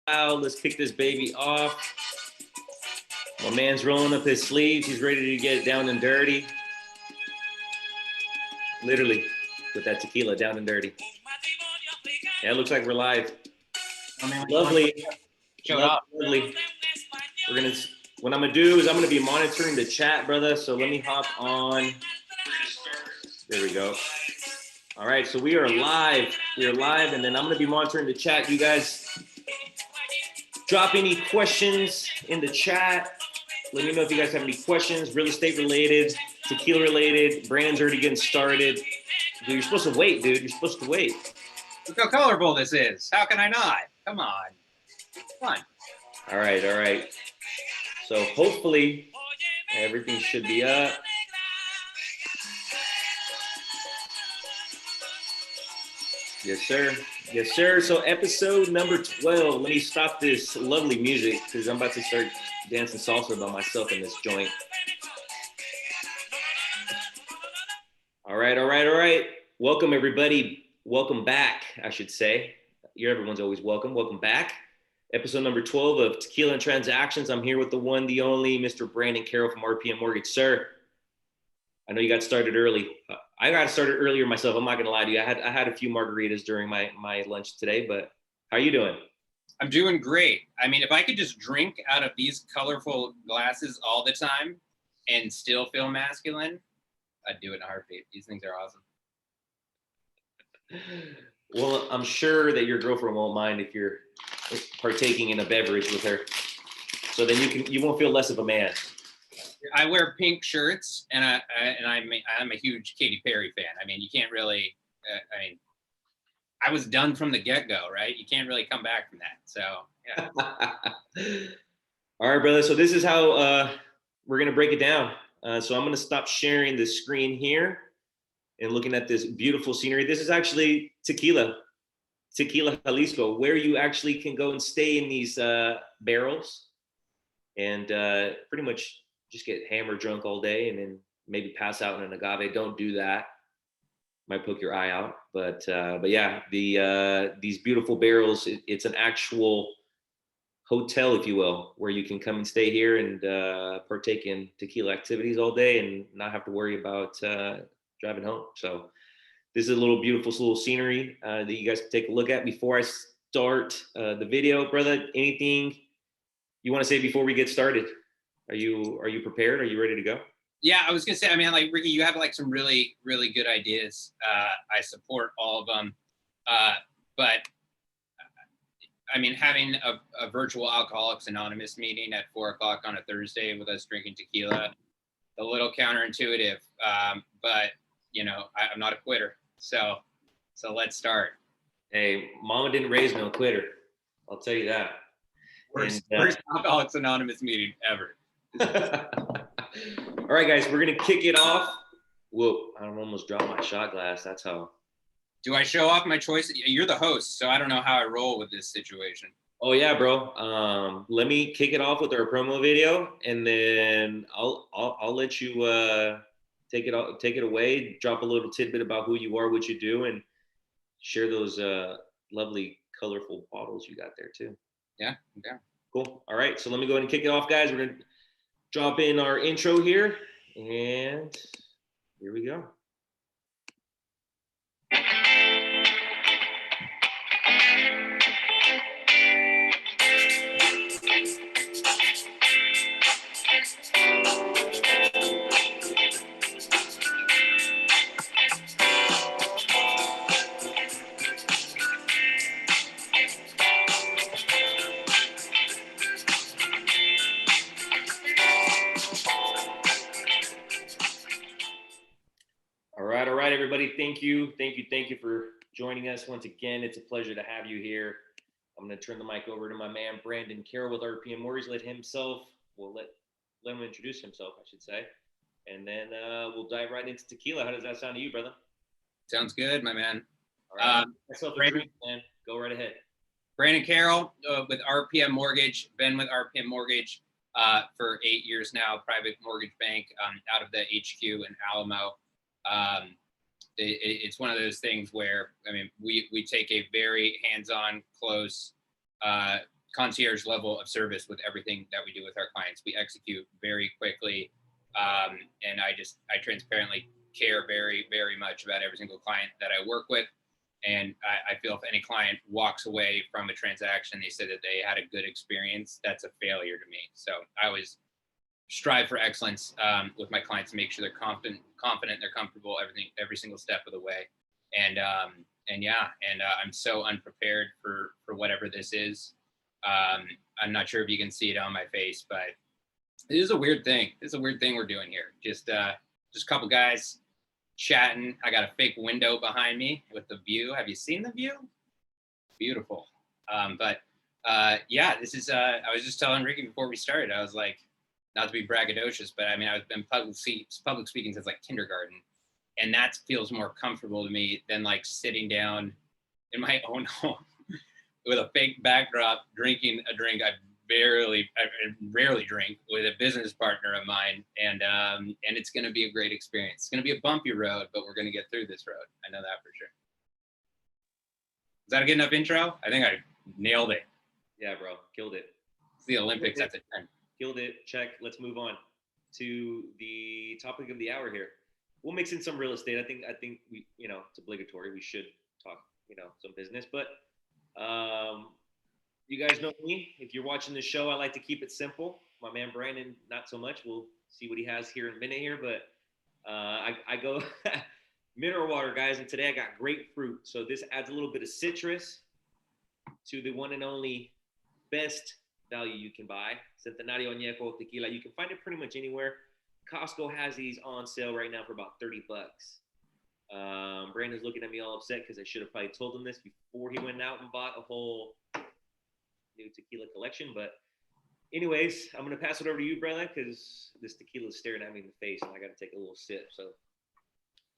Let's kick this baby off. My man's rolling up his sleeves. He's ready to get down and dirty. Literally, with that tequila down and dirty. Yeah, it looks like we're live. Lovely. Lovely. What I'm gonna do is I'm gonna be monitoring the chat, brother. So let me hop on. There we go. All right, so we are live. We are live, and then I'm gonna be monitoring the chat. You guys drop any questions in the chat. Let me know if you guys have any questions, real estate related, tequila related. Brandon's already getting started. Dude, you're supposed to wait, dude. You're supposed to wait. Look how colorful this is. How can I not? Come on. Come on. All right, all right. So hopefully everything should be up. Yes, sir. Yes, sir. So episode number 12. Let me stop this lovely music because I'm about to start dancing salsa by myself in this joint. All right, all right, all right. Welcome, everybody. Welcome back, I should say. Everyone's always welcome. Welcome back. Episode number 12 of Tequila and Transactions. I'm here with the one, the only, Mr. Brandon Carroll from RPM Mortgage. Sir, I know you got started early. I got started earlier myself. I'm not gonna lie to you. I had a few margaritas during my lunch today, but how are you doing? I'm doing great. I mean, if I could just drink out of these colorful glasses all the time and still feel masculine, I'd do it in a heartbeat. These things are awesome. Well, I'm sure that your girlfriend won't mind if you're partaking in a beverage with her. So then you won't feel less of a man. I wear pink shirts, and I'm a huge Katy Perry fan. I mean, you can't really. I was done from the get-go, right? You can't really come back from that. So yeah. All right, brother. So this is how we're gonna break it down. So I'm gonna stop sharing the screen here and looking at this beautiful scenery. This is actually Tequila 𝘛𝘦𝘲𝘢𝘶𝘪𝘴𝘢, where you actually can go and stay in these barrels and pretty much just get hammered drunk all day and then maybe pass out in an agave. Don't do that. Might poke your eye out. But yeah, these beautiful barrels, it's an actual hotel, if you will, where you can come and stay here and partake in tequila activities all day and not have to worry about driving home. So this is a little beautiful little scenery that you guys can take a look at. Before I start the video, brother, anything you want to say before we get started? Are you prepared? Are you ready to go? Yeah, I was gonna say, I mean, like, Ricky, you have like some really, really good ideas. I support all of them. But I mean, having a virtual Alcoholics Anonymous meeting at 4 o'clock on a Thursday with us drinking tequila, a little counterintuitive. But you know, I'm not a quitter. So let's start. Hey, mama didn't raise no quitter. I'll tell you that. First Alcoholics Anonymous meeting ever. All right, guys, we're gonna kick it off. Whoa, I almost dropped my shot glass. That's how. Do I show off my choice? You're the host, so I don't know how I roll with this situation. Oh yeah, bro. Let me kick it off with our promo video, and then I'll let you take it away. Drop a little tidbit about who you are, what you do, and share those lovely, colorful bottles you got there too. Yeah. Okay. Cool. All right. So let me go ahead and kick it off, guys. We're gonna drop in our intro here, and here we go. All right, everybody. Thank you for joining us once again. It's a pleasure to have you here. I'm going to turn the mic over to my man, Brandon Carroll with RPM Mortgage. Let him introduce himself, I should say. And then we'll dive right into tequila. How does that sound to you, brother? Sounds good, my man. All right. Myself a drink, man. Go right ahead. Brandon Carroll with RPM Mortgage. Been with RPM Mortgage for 8 years now. Private mortgage bank out of the HQ in Alamo. It's one of those things where, I mean, we take a very hands-on, close concierge level of service with everything that we do with our clients. We execute very quickly. And I transparently care very, very much about every single client that I work with. And I feel if any client walks away from a transaction, they said that they had a good experience, that's a failure to me. So I always strive for excellence with my clients to make sure they're confident, they're comfortable, every single step of the way. And I'm so unprepared for whatever this is. I'm not sure if you can see it on my face, but it is a weird thing. It's a weird thing we're doing here. Just a couple guys chatting. I got a fake window behind me with the view. Have you seen the view? Beautiful. This is, I was just telling Ricky before we started, I was like, not to be braggadocious, but I mean, I've been public speaking since like kindergarten. And that feels more comfortable to me than like sitting down in my own home with a fake backdrop, drinking a drink I rarely drink with a business partner of mine. And it's going to be a great experience. It's going to be a bumpy road, but we're going to get through this road. I know that for sure. Is that a good enough intro? I think I nailed it. Yeah, bro. Killed it. It's the Olympics at the 10. Killed it. Check. Let's move on to the topic of the hour here. We'll mix in some real estate. I think we, it's obligatory. We should talk, some business, but you guys know me. If you're watching the show, I like to keep it simple. My man Brandon, not so much. We'll see what he has here in a minute here, but I go mineral water, guys, and today I got grapefruit. So this adds a little bit of citrus to the one and only best value you can buy, 𝘛𝘦𝘲𝘶𝘪𝘭𝘢 Tequila. You can find it pretty much anywhere. Costco has these on sale right now for about $30. Brandon's looking at me all upset because I should have probably told him this before he went out and bought a whole new tequila collection. But anyways, I'm going to pass it over to you, brother, because this tequila is staring at me in the face and I got to take a little sip. So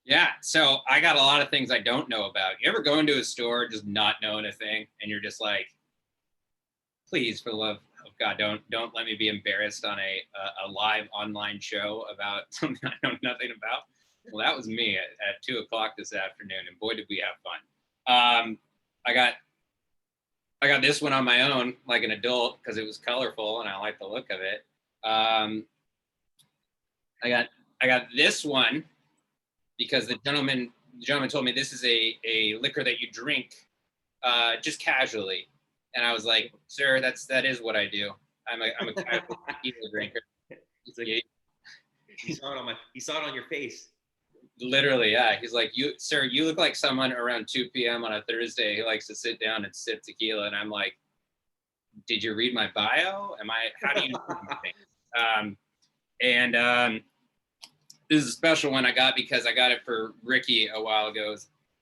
yeah, so I got a lot of things I don't know about. You ever go into a store just not knowing a thing and you're just like, please, for the love of God, don't let me be embarrassed on a live online show about something I know nothing about. Well, that was me at 2:00 this afternoon, and boy, did we have fun. I got this one on my own, like an adult, because it was colorful and I like the look of it. I got this one because the gentleman told me this is a liquor that you drink just casually. And I was like, sir, that is what I do. I'm a casual tequila drinker. Like, he saw it on your face. Literally, yeah. He's like, sir, you look like someone around 2 p.m. on a Thursday who likes to sit down and sip tequila. And I'm like, did you read my bio? How do you know anything? This is a special one I got because I got it for Ricky a while ago.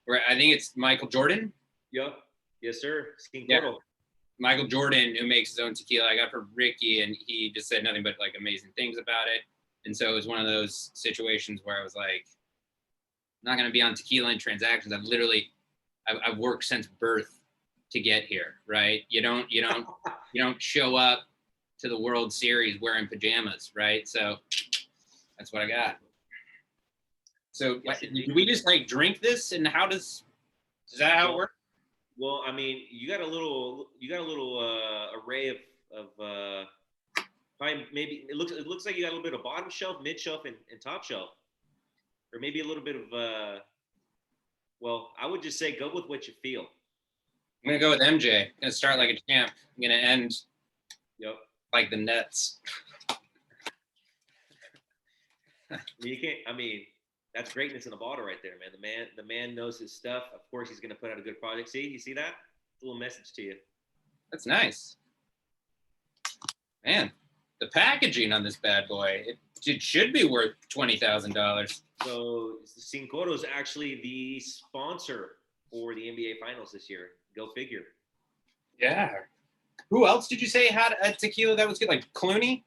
Where I think it's Michael Jordan. Yep. Yes, sir. Yeah. Michael Jordan, who makes his own tequila. I got for Ricky, and he just said nothing but like amazing things about it. And so it was one of those situations where I was like, I'm not going to be on tequila and transactions. I've worked since birth to get here, right? You don't show up to the World Series wearing pajamas, right? So that's what I got. So do we just like drink this, and is that how it works? Well, I mean, you got a little array of probably maybe it looks like you got a little bit of bottom shelf, mid shelf, and top shelf, or maybe a little bit of well, I would just say go with what you feel. I'm gonna go with MJ. I'm gonna start like a champ. I'm gonna end like the Nets. You can't. I mean, that's greatness in a bottle right there, man. The man knows his stuff. Of course, he's going to put out a good project. See, you see that? It's a little message to you. That's nice. Man, the packaging on this bad boy, it should be worth $20,000. So 𝘛𝘦𝘲𝘶𝘪𝘭𝘢 is actually the sponsor for the NBA Finals this year. Go figure. Yeah. Who else did you say had a tequila that was good? Like Clooney?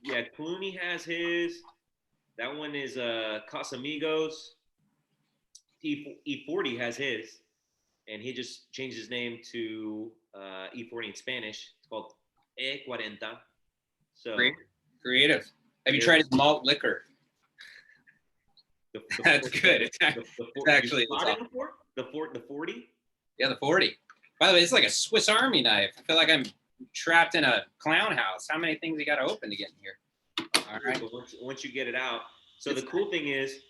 Yeah, Clooney has his. That one is Casamigos. E40 has his, and he just changed his name to E40 in Spanish. It's called 𝘞𝘦𝘭𝘢. So creative. Have you tried his malt liquor? That's good. It's actually the 40. Yeah, the 40. By the way, it's like a Swiss Army knife. I feel like I'm trapped in a clown house. How many things you got to open to get in here? All right. Once you get it out. So the cool thing is,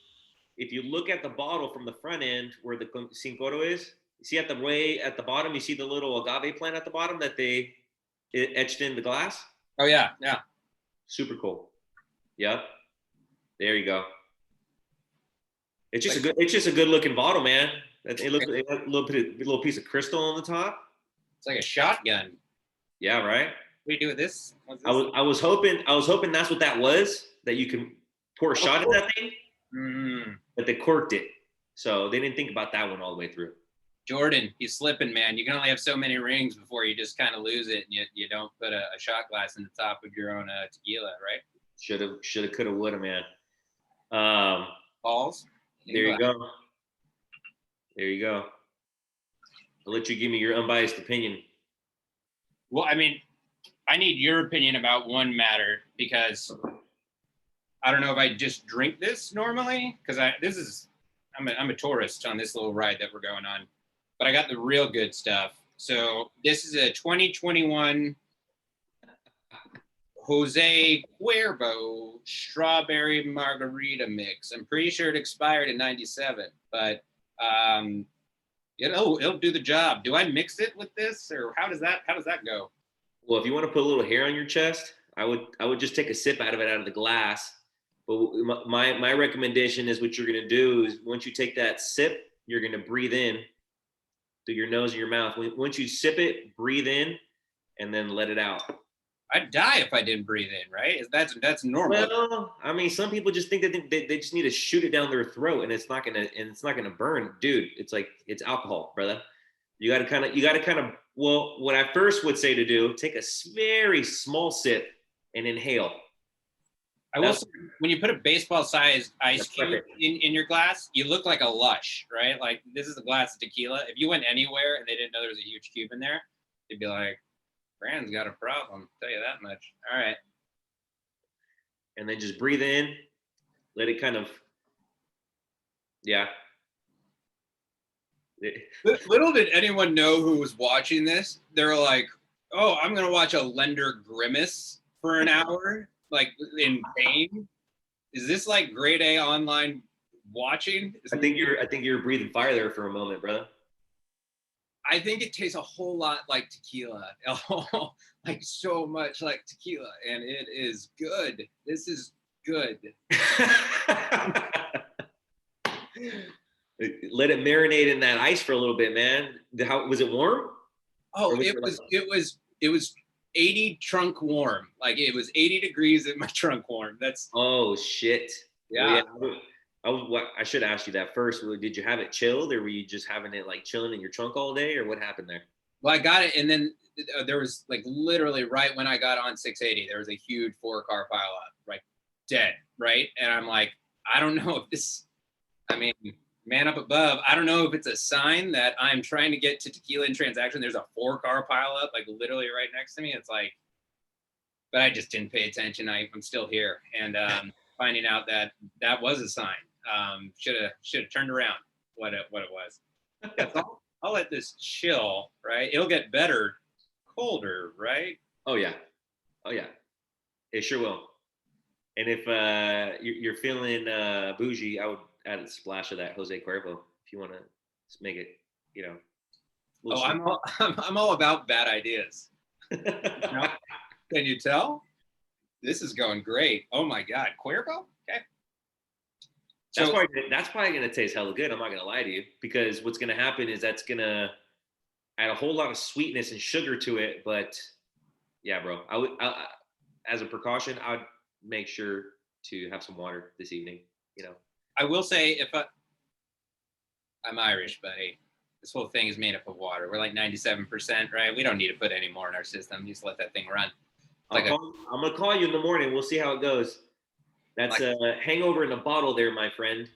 if you look at the bottle from the front end where the 𝘛𝘦𝘲𝘀𝘬𝘶 is, you see at the bottom, you see the little agave plant at the bottom that they etched in the glass. Oh yeah, yeah. Super cool. Yep. There you go. It's just a good looking bottle, man. It looks like a little piece of crystal on the top. It's like a shotgun. Yeah, right. What do you do with this? What's this? I was hoping that's what that was, that you can pour a shot in that thing. But they corked it, so they didn't think about that one all the way through. Jordan, he's slipping, man. You can only have so many rings before you just kind of lose it, and you don't put a shot glass in the top of your own tequila, right? Shoulda, coulda, woulda, man. Balls. There you go. There you go. I'll let you give me your unbiased opinion. Well, I mean, I need your opinion about one matter, because I don't know if I just drink this normally, because I'm a tourist on this little ride that we're going on, but I got the real good stuff. So this is a 2021 𝘛𝘦𝘀𝘀𝘭𝘢 strawberry margarita mix. I'm pretty sure it expired in '97, but it'll do the job. Do I mix it with this, or how does that go? Well, if you want to put a little hair on your chest, I would just take a sip out of the glass. But my recommendation is, what you're gonna do is, once you take that sip, you're gonna breathe in through your nose and your mouth. Once you sip it, breathe in, and then let it out. I'd die if I didn't breathe in, right? That's normal. Well, I mean, some people just think that they just need to shoot it down their throat, and it's not gonna burn, dude. It's alcohol, brother. You gotta kind of. Well, what I first would say to do: take a very small sip and inhale. I will say, when you put a baseball-sized ice cube in your glass, you look like a lush, right? Like, this is a glass of tequila. If you went anywhere and they didn't know there was a huge cube in there, they'd be like, Brand's got a problem, I'll tell you that much. All right. And then just breathe in, let it kind of, yeah. Little did anyone know who was watching this. They were like, oh, I'm going to watch a lender grimace for an hour, like in pain. Is this like grade A online watching? I think you're breathing fire there for a moment, brother. I think it tastes a whole lot like tequila, like so much like tequila, and it is good. This is good. Let it marinate in that ice for a little bit, man. How was it warm? Oh, it was 80 trunk warm. Like, it was 80 degrees in my trunk warm. Oh shit. Yeah. I should ask you that first. Did you have it chilled, or were you just having it like chilling in your trunk all day, or what happened there? Well, I got it, and then there was, like, literally right when I got on 680, there was a huge 4-car pileup, like dead, right? And I'm like, I don't know if this, I mean, man up above, I don't know if it's a sign that I'm trying to get to Tequila in Transaction. There's a 4-car pileup, like literally right next to me. It's like, but I just didn't pay attention. I'm still here, and finding out that was a sign. Should have turned around what it was. I'll let this chill, right? It'll get better colder, right? Oh yeah, it sure will. And if you're feeling bougie, I would add a splash of that 𝘛𝘦𝘀𝘀𝘭𝘢 if you want to make it, Oh, I'm all about bad ideas. Can you tell? This is going great. Oh my God, Cuervo? Okay. That's probably gonna taste hella good. I'm not gonna lie to you, because what's gonna happen is that's gonna add a whole lot of sweetness and sugar to it. But yeah, bro, I as a precaution, I would make sure to have some water this evening. I will say, I'm Irish, buddy, this whole thing is made up of water. We're like 97%, right? We don't need to put any more in our system. Just let that thing run. I'm gonna call you in the morning. We'll see how it goes. That's a hangover in a bottle there, my friend.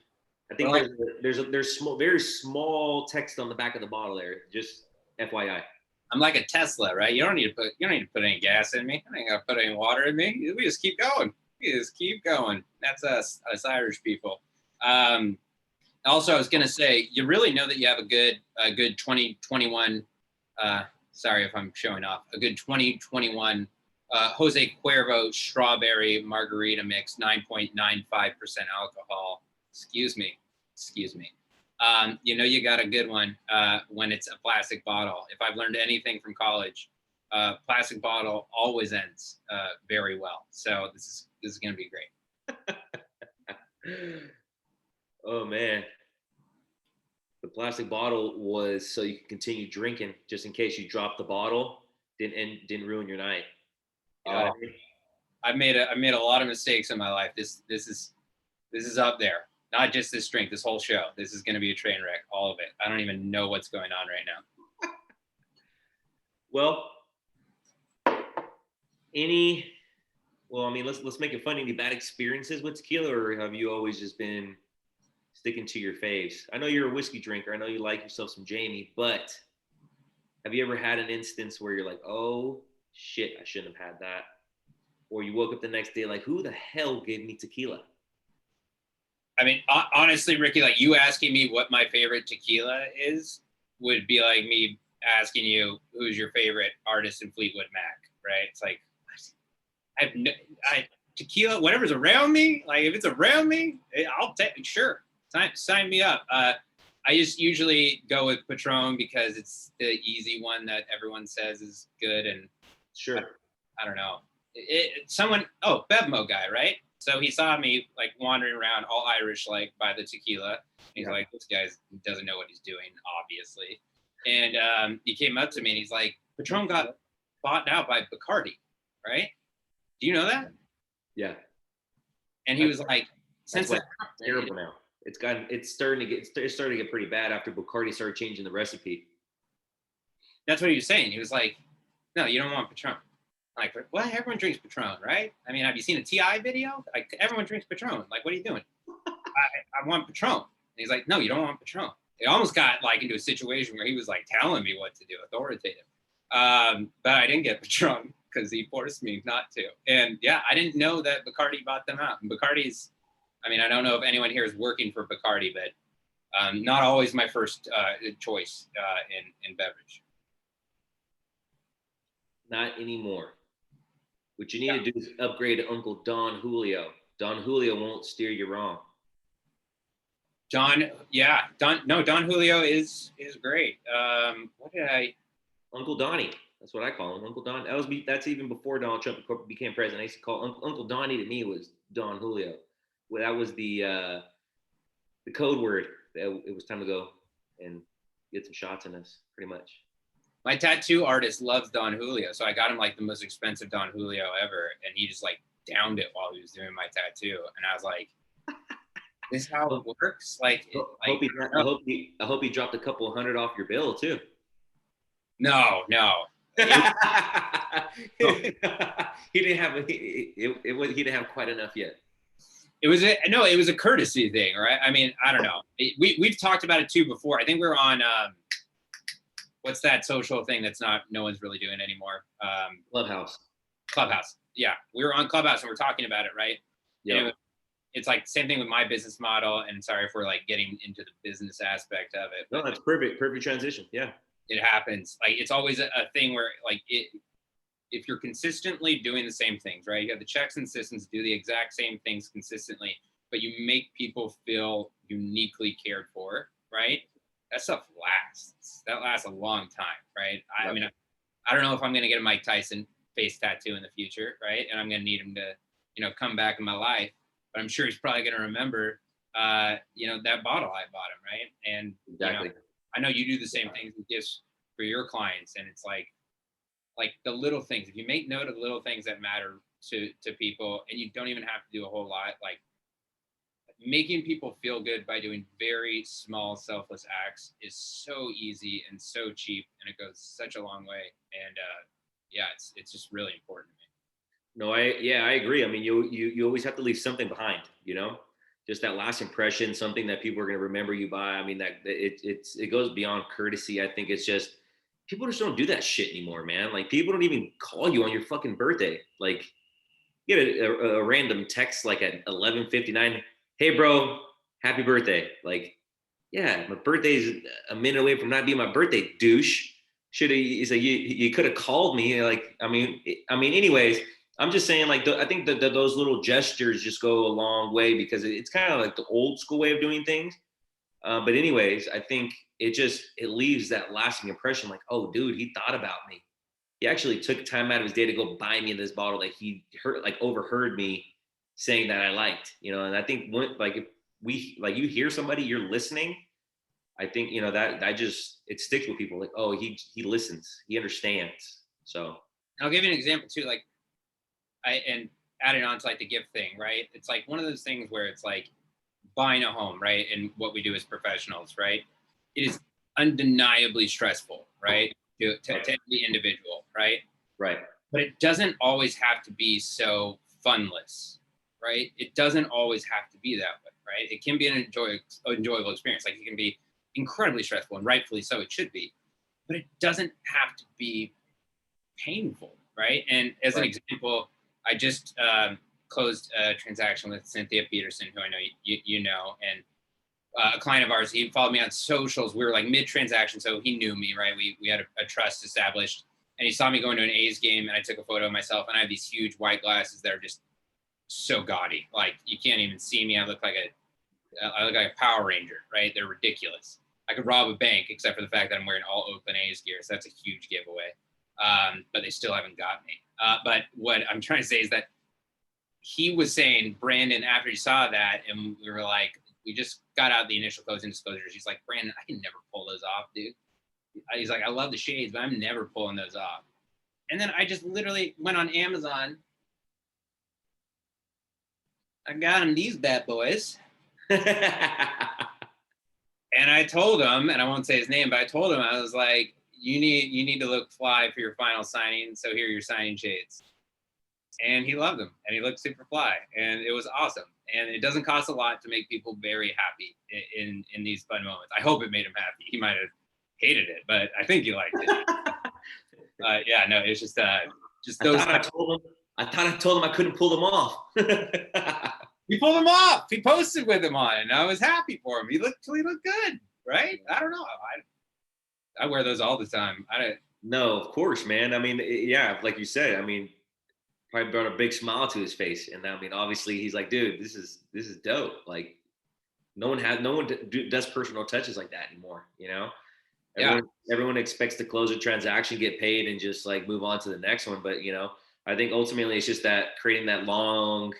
I think there's very small text on the back of the bottle there. Just FYI. I'm like a Tesla, right? You don't need to put any gas in me. I ain't gotta put any water in me. We just keep going. That's us Irish people. Also, I was gonna say, you really know that you have a good 2021 sorry if I'm showing off, a good 2021 𝘠𝘬𝘀 strawberry margarita mix, 9.95% alcohol. Excuse me. You know you got a good one when it's a plastic bottle. If I've learned anything from college, plastic bottle always ends very well. So this is going to be great. Oh man, the plastic bottle was so you could continue drinking just in case you dropped the bottle, didn't ruin your night. You know what I mean? I've made a lot of mistakes in my life. This is up there. Not just this drink, this whole show. This is going to be a train wreck, all of it. I don't even know what's going on right now. Well, I mean, let's make it fun. Any bad experiences with tequila, or have you always just been sticking to your faves? I know you're a whiskey drinker. I know you like yourself some Jamie, but have you ever had an instance where you're like, oh shit, I shouldn't have had that? Or you woke up the next day like, who the hell gave me tequila? I mean, honestly, Ricky, like you asking me what my favorite tequila is would be like me asking you who's your favorite artist in Fleetwood Mac, right? It's like, tequila, whatever's around me, like if it's around me, I'll take, sure, sign me up. I just usually go with Patron because it's the easy one that everyone says is good. And sure, I don't know. Bevmo guy, right? So he saw me like wandering around all Irish, like by the tequila. He's like, this guy doesn't know what he's doing, obviously. And he came up to me and he's like, Patron got bought out by Bacardi, right? Do you know that? Yeah. And he was like, since it's terrible now. It's starting to get pretty bad after Bacardi started changing the recipe. That's what he was saying. He was like, no, you don't want Patron. Like, what? Everyone drinks Patron, right? I mean, have you seen a T.I. video? Like, everyone drinks Patron. Like, what are you doing? I want Patron. And he's like, no, you don't want Patron. It almost got like into a situation where he was like telling me what to do, authoritative. But I didn't get Patron because he forced me not to. And yeah, I didn't know that Bacardi bought them out. And Bacardi's, I mean, I don't know if anyone here is working for Bacardi, but not always my first choice in beverage. Not anymore. What you need to do is upgrade to Uncle Don Julio. Don Julio won't steer you wrong. Don Julio is great. Uncle Donnie. That's what I call him, Uncle Don. That's even before Donald Trump became president. I used to call Uncle Donnie to me was Don Julio. Well, that was the code word. It was time to go and get some shots in us, pretty much. My tattoo artist loves Don Julio, so I got him like the most expensive Don Julio ever, and he just like downed it while he was doing my tattoo, and I was like, "This is how it works." Like, I hope he dropped a couple $100 off your bill too. No. He didn't have quite enough yet. It was a courtesy thing, right? I mean, I don't know. We've talked about it too before. I think we were on. What's that social thing that's no one's really doing anymore? Clubhouse. Yeah, we were on Clubhouse and we're talking about it, right? Yeah. It's like same thing with my business model. And sorry if we're like getting into the business aspect of it. No, that's perfect transition. Yeah. It happens. Like it's always a thing where like if you're consistently doing the same things, right? You have the checks and systems, do the exact same things consistently, but you make people feel uniquely cared for, right? That stuff lasts. That lasts a long time, right? I mean, I don't know if I'm going to get a Mike Tyson face tattoo in the future, right? And I'm going to need him to, come back in my life. But I'm sure he's probably going to remember, that bottle I bought him, right? And exactly. I know you do the same things with gifts for your clients, and it's like the little things. If you make note of the little things that matter to people, and you don't even have to do a whole lot, like making people feel good by doing very small, selfless acts is so easy and so cheap, and it goes such a long way. And it's just really important to me. No, I agree. I mean, you always have to leave something behind, just that last impression, something that people are going to remember you by. I mean, that it goes beyond courtesy. I think it's just people just don't do that shit anymore, man. Like people don't even call you on your fucking birthday. Like you get a random text like at 11:59. Hey bro, happy birthday. Like, yeah, my birthday's a minute away from not being my birthday, douche. should have, he's like, you could have called me. Like, anyways, I'm just saying, like, I think that those little gestures just go a long way, because it's kind of like the old school way of doing things. But anyways, I think it leaves that lasting impression. Like, oh, dude, he thought about me. He actually took time out of his day to go buy me this bottle that he overheard me saying that I liked, And I think if you hear somebody, you're listening. I think, that just, it sticks with people. Like, oh, he listens, he understands. So I'll give you an example too. Like, and adding on to like the gift thing, right? It's like one of those things where it's like buying a home, right? And what we do as professionals, right? It is undeniably stressful, right? To every individual, right? Right. But it doesn't always have to be so funless, right? It doesn't always have to be that way, right? It can be an enjoyable experience. Like, it can be incredibly stressful, and rightfully so, it should be. But it doesn't have to be painful, right? And as an example, I just closed a transaction with 𝘞𝘦𝘭𝘢 𝘛𝘳𝘢𝘯𝘴, who I know you know, and a client of ours. He followed me on socials. We were like mid-transaction, so he knew me, right? We had a trust established, and he saw me going to an A's game, and I took a photo of myself, and I have these huge white glasses that are just so gaudy, like you can't even see me. I look like a Power Ranger, right? They're ridiculous. I could rob a bank, except for the fact that I'm wearing all open A's gear, so that's a huge giveaway. But they still haven't got me. But what I'm trying to say is that he was saying, Brandon, after he saw that, and we were like, we just got out the initial closing disclosures. He's like, Brandon, I can never pull those off, dude. He's like, I love the shades, but I'm never pulling those off. And then I just literally went on Amazon. I got him these bad boys. And I told him, and I won't say his name, but I told him, I was like, you need to look fly for your final signing, so here are your signing shades. And he loved them, and he looked super fly, and it was awesome. And it doesn't cost a lot to make people very happy in these fun moments. I hope it made him happy. He might have hated it, but I think he liked it. Yeah, no, it's just those. I thought I told him I couldn't pull them off. He pulled them off. He posted with them on, and I was happy for him. He looked good, right? I don't know. I wear those all the time. No, of course, man. I mean, yeah, like you said, I mean, probably brought a big smile to his face. And I mean, obviously he's like, dude, this is dope. Like, no one does personal touches like that anymore, Everyone expects to close a transaction, get paid, and just like move on to the next one. But, I think ultimately it's just that creating that long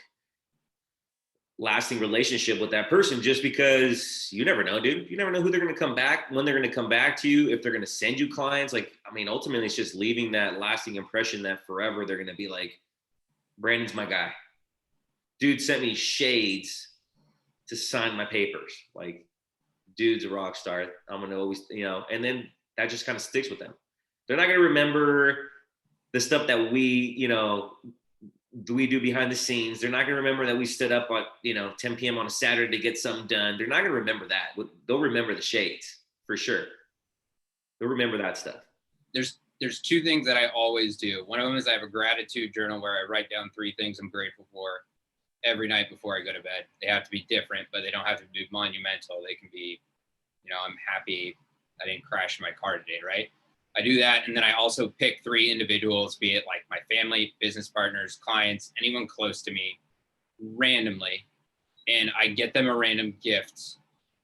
lasting relationship with that person, just because you never know, dude. You never know who they're going to come back, when they're going to come back to you, if they're going to send you clients. Like, I mean, ultimately it's just leaving that lasting impression that forever they're going to be like, Brandon's my guy. Dude sent me shades to sign my papers. Like, dude's a rock star. I'm going to always, and then that just kind of sticks with them. They're not going to remember the stuff that we do behind the scenes. They're not going to remember that we stood up at 10 p.m. on a Saturday to get something done. They're not going to remember that. They'll remember the shades for sure. They'll remember that stuff. There's two things that I always do. One of them is I have a gratitude journal where I write down 3 things I'm grateful for every night before I go to bed. They have to be different, but they don't have to be monumental. They can be, I'm happy I didn't crash my car today, right? I do that, and then I also pick 3 individuals, be it like my family, business partners, clients, anyone close to me, randomly, and I get them a random gift.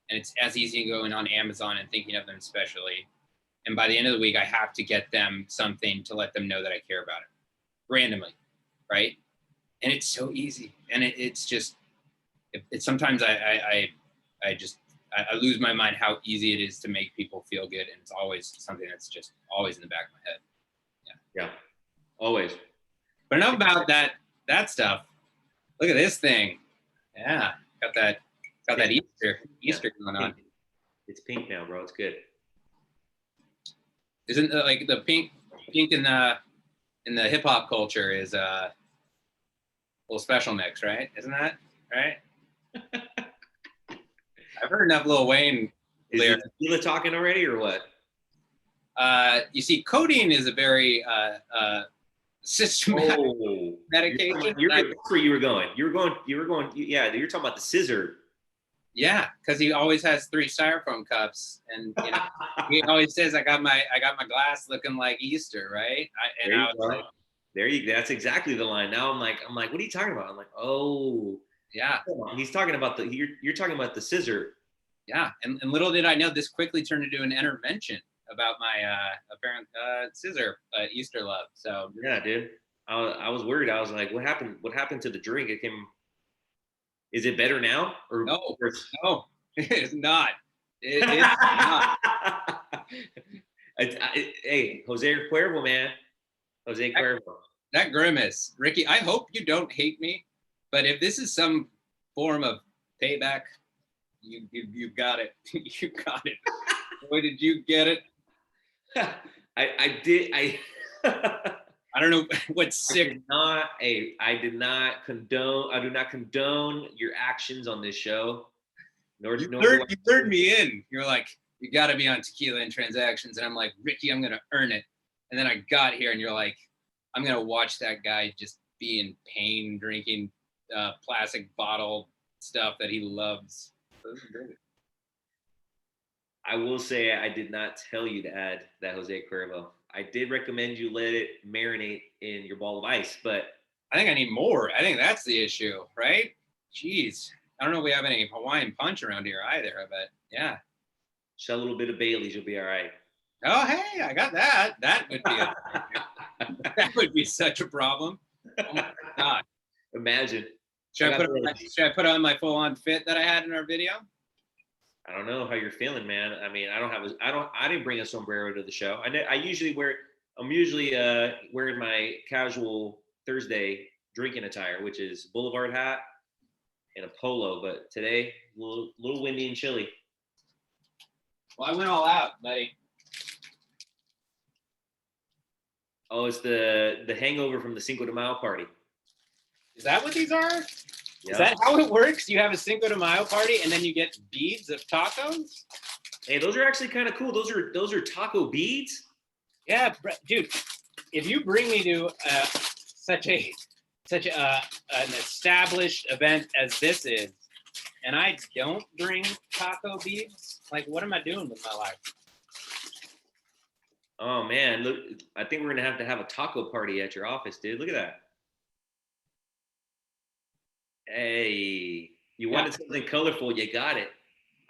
And it's as easy as going on Amazon and thinking of them specially. And by the end of the week, I have to get them something to let them know that I care about it, randomly, right? And it's so easy, and it's just, sometimes I lose my mind how easy it is to make people feel good, and it's always something that's just always in the back of my head. Yeah, always. But enough about that stuff. Look at this thing. Yeah, got that Easter going on. It's pink now, bro. It's good. Isn't like the pink in the hip hop culture is a little special mix, right? Isn't that right? I've heard enough Lil Wayne lyrics. Is Tequila talking already, or what? You see, codeine is a very systematic medication. That's where you were going. You were going. Yeah, you're talking about the scissor. Yeah, because he always has 3 styrofoam cups, and he always says, "I got my glass looking like Easter," right? There I you was go. like, There you. That's exactly the line. Now I'm like, what are you talking about? I'm like, oh, yeah, he's talking about you're talking about the scissor. yeah. And little did I know, this quickly turned into an intervention about my apparent scissor Easter love. So Yeah, dude. I was worried. I was like, what happened? What happened to the drink? It came. Is it better now or no, worse? no, it's not. It's not. Hey, Jose Cuervo, man. Jose Cuervo. That grimace, Ricky. I hope you don't hate me, but if this is some form of payback, you got it. You got it. Boy, did you get it? I did. I don't know what's sick. I did not condone. I do not condone your actions on this show. You lured me in. You're like, you got to be on Tequila and Transactions, and I'm like, Ricky, I'm gonna earn it. And then I got here, and you're like, I'm gonna watch that guy just be in pain, drinking plastic bottle stuff that he loves. I will say I did not tell you to add that Jose Cuervo. I did recommend you let it marinate in your ball of ice, but I think I need more. I think that's the issue, right? Jeez. I don't know if we have any Hawaiian punch around here either, but yeah. just a little bit of Bailey's, you'll be all right. Oh, hey, I got that. That would be that would be such a problem. Oh my God. Imagine. Should I put on my full-on fit that I had in our video? I don't know how you're feeling, man. I mean, I didn't bring a sombrero to the show. I'm usually wearing my casual Thursday drinking attire, which is boulevard hat and a polo. But today, a little windy and chilly. Well, I went all out, buddy. Oh, it's the hangover from the Cinco de Mayo party. Is that what these are? Yeah. Is that how it works? You have a Cinco de Mayo party and then you get beads of tacos? Hey, those are actually kind of cool. Those are taco beads. Yeah, dude. If you bring me to such an established event as this is, and I don't bring taco beads, like, what am I doing with my life? Oh man, look! I think we're gonna have a taco party at your office, dude. Look at that. Hey, you wanted something colorful, you got it.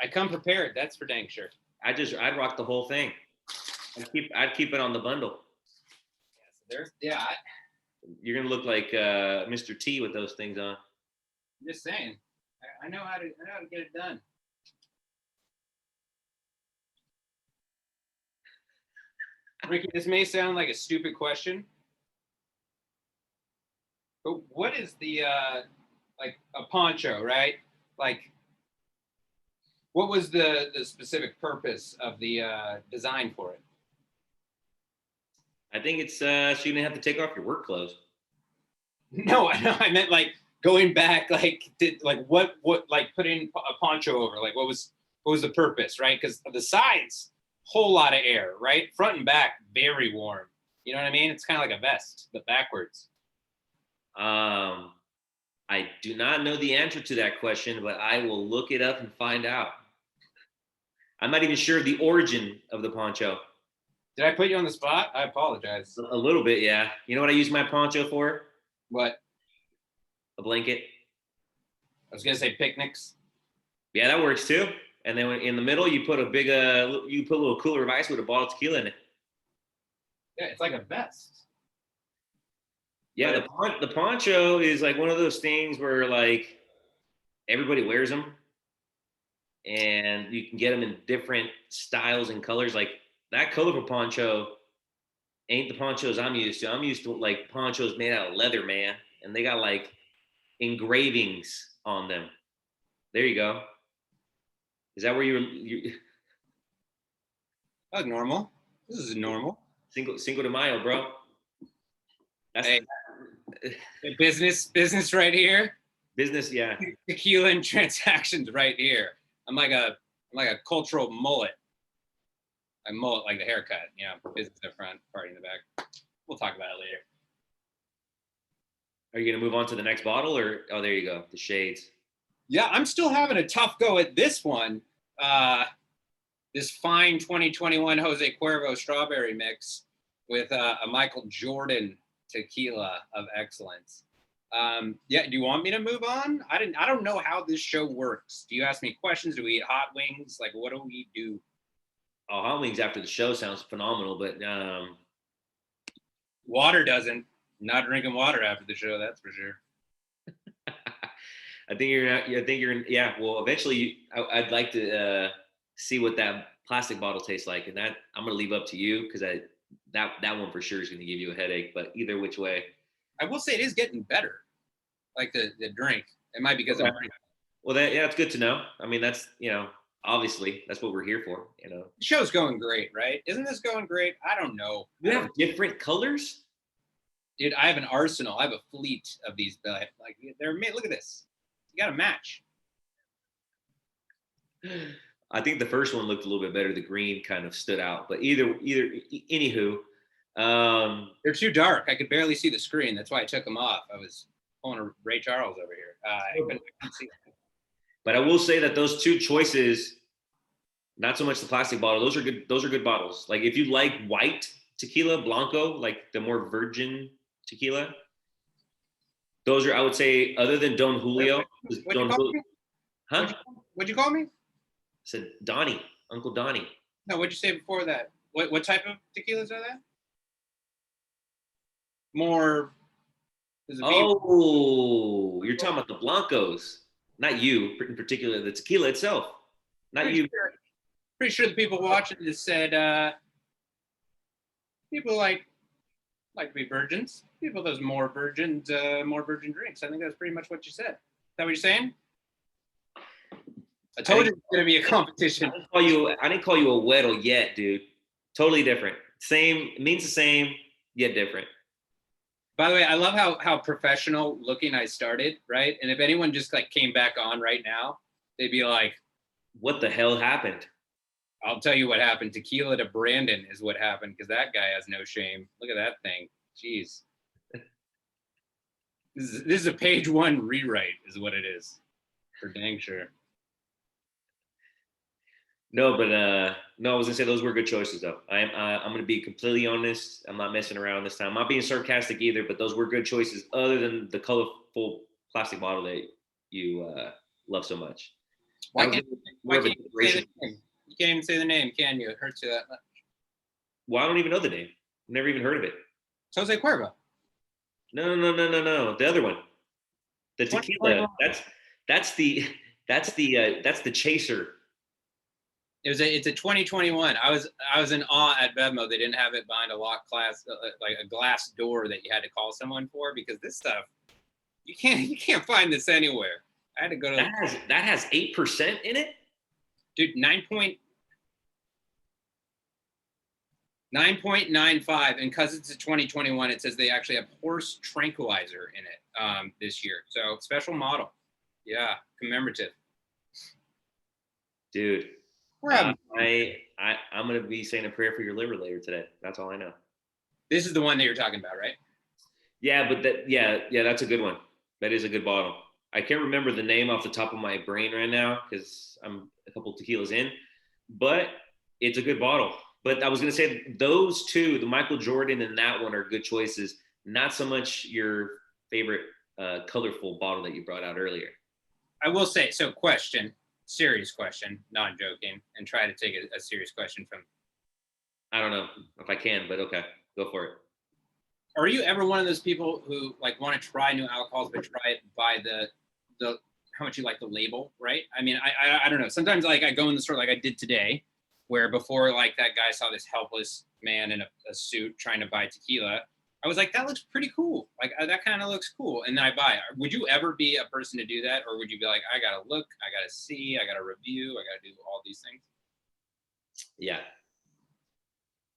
I come prepared. That's for dang sure. I'd rock the whole thing. I'd keep it on the bundle. Yeah, so there's You're gonna look like Mr. T with those things on. I'm just saying. I know how to get it done. Ricky, this may sound like a stupid question, but what is the like a poncho, right? Like, what was the specific purpose of the design for it? I think it's so you didn't have to take off your work clothes. No, I meant like going back, like what like putting a poncho over, like what was the purpose, right? Because the sides, whole lot of air, right? Front and back, very warm. You know what I mean? It's kind of like a vest, but backwards. I do not know the answer to that question, but I will look it up and find out. I'm not even sure of the origin of the poncho. Did I put you on the spot? I apologize. A little bit, yeah. You know what I use my poncho for? What? A blanket. I was gonna say picnics. Yeah, that works too. And then in the middle, you put a little cooler of ice with a bottle of tequila in it. Yeah, it's like a vest. Yeah, the poncho is like one of those things where like everybody wears them, and you can get them in different styles and colors. Like that colorful poncho ain't the ponchos I'm used to. I'm used to like ponchos made out of leather, man, and they got like engravings on them. There you go. Is that where you? That's normal. This is normal. Cinco de Mayo, bro. That's business right here. Business, yeah. Tequila and Transactions right here. I'm like a cultural mullet. I mullet like the haircut, you know, business in the front, party in the back. We'll talk about it later. Are you gonna move on to the next bottle, or there you go, the shades. Yeah, I'm still having a tough go at this one. This fine 2021 𝘞𝘦𝘭𝘢 𝘛𝘳𝘢𝑚 strawberry mix with a Michael Jordan tequila of excellence. Yeah, do you want me to move on? I don't know how this show works. Do you ask me questions? Do we eat hot wings? Like, what do we do? Oh, hot wings after the show sounds phenomenal, but Water doesn't. Not drinking water after the show, that's for sure. I think you're not. I think you're. Yeah. Well, eventually, I'd like to see what that plastic bottle tastes like, and that I'm gonna leave up to you because that one for sure is gonna give you a headache. But either which way, I will say it is getting better. Like the drink. It might be because I'm drinking. well, yeah, it's good to know. I mean, that's obviously that's what we're here for. The show's going great, right? Isn't this going great? I don't know. You have different colors, dude. I have an arsenal. I have a fleet of these. Like they're made. Look at this. You got to match. I think the first one looked a little bit better. The green kind of stood out, but anywho, they're too dark. I could barely see the screen. That's why I took them off. I was pulling a Ray Charles over here. I couldn't see them. But I will say that those two choices, not so much the plastic bottle, those are good. Those are good bottles. Like if you like white tequila, blanco, like the more virgin tequila, those are, I would say, other than Don Julio. Huh? What'd you call me? I said Donnie, Uncle Donnie. No, what'd you say before that? What type of tequilas are that? More. Oh, you're talking about the blancos, not you in particular. The tequila itself, not you. Pretty sure the people watching this said people like to be virgins. People, those more virgin drinks. I think that's pretty much what you said. Is that what you're saying? I told you it's gonna be a competition. I didn't call you a weddle yet, dude. Totally different. Same, means the same, yet different. By the way, I love how professional looking I started, right? And if anyone just like came back on right now, they'd be like, "What the hell happened?" I'll tell you what happened. Tequila to Brandon is what happened because that guy has no shame. Look at that thing. Jeez. This is a page one rewrite, is what it is, for dang sure. No, but no, I was gonna say those were good choices though. I'm gonna be completely honest. I'm not messing around this time. I'm not being sarcastic either, but those were good choices. Other than the colorful plastic bottle that you love so much. Why can't you say the name? You can't even say the name, can you? It hurts you that much. Well, I don't even know the name. Never even heard of it. 𝘞𝘬𝘀𝘀𝘀𝑢𝑒. No. The other one. The tequila. That's the chaser. It's a 2021. I was in awe at Bevmo. They didn't have it behind a locked class, like a glass door that you had to call someone for, because this stuff you can't find this anywhere. I had to go to that has 8% in it, dude. 9.95, and because it's a 2021, it says they actually have horse tranquilizer in it this year. So special model, yeah, commemorative. Dude. I'm gonna be saying a prayer for your liver later today. That's all I know. This is the one that you're talking about, right? Yeah, but that's a good one. That is a good bottle. I can't remember the name off the top of my brain right now because I'm a couple tequilas in, but it's a good bottle. But I was gonna say those two, the Michael Jordan and that one, are good choices. Not so much your favorite colorful bottle that you brought out earlier. I will say, so question. Serious question, not joking, and try to take a serious question from. I don't know if I can, but okay, go for it. Are you ever one of those people who like want to try new alcohols, but try it by the how much you like the label, right? I mean, I don't know. Sometimes like I go in the store like I did today, where before like that guy saw this helpless man in a suit trying to buy tequila. I was like, that looks pretty cool. Like that kind of looks cool. And then I buy it. Would you ever be a person to do that? Or would you be like, I got to look, I got to see, I got to review, I got to do all these things? Yeah.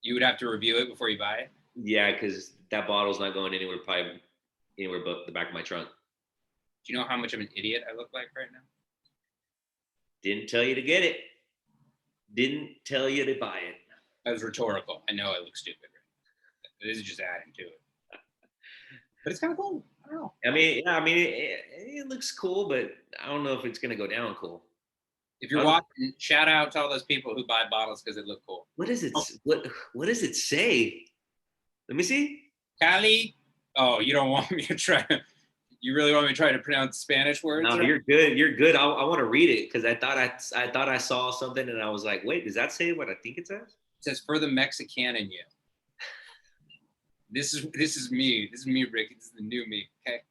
You would have to review it before you buy it? Yeah, because that bottle's not going anywhere, probably anywhere but the back of my trunk. Do you know how much of an idiot I look like right now? Didn't tell you to get it. Didn't tell you to buy it. That was rhetorical. I know I look stupid. This is just adding to it, but it's kind of cool. I don't know. I mean, it looks cool, but I don't know if it's gonna go down cool. If you're watching, shout out to all those people who buy bottles because they look cool. What is it? What does it say? Let me see. Cali. Oh, you don't want me to try. You really want me to try to pronounce Spanish words? No, you're good. You're good. I want to read it because I thought I saw something and I was like, wait, does that say what I think it says? It says for the Mexican in you. This is me. This is me, Ricky. This is the new me. Okay.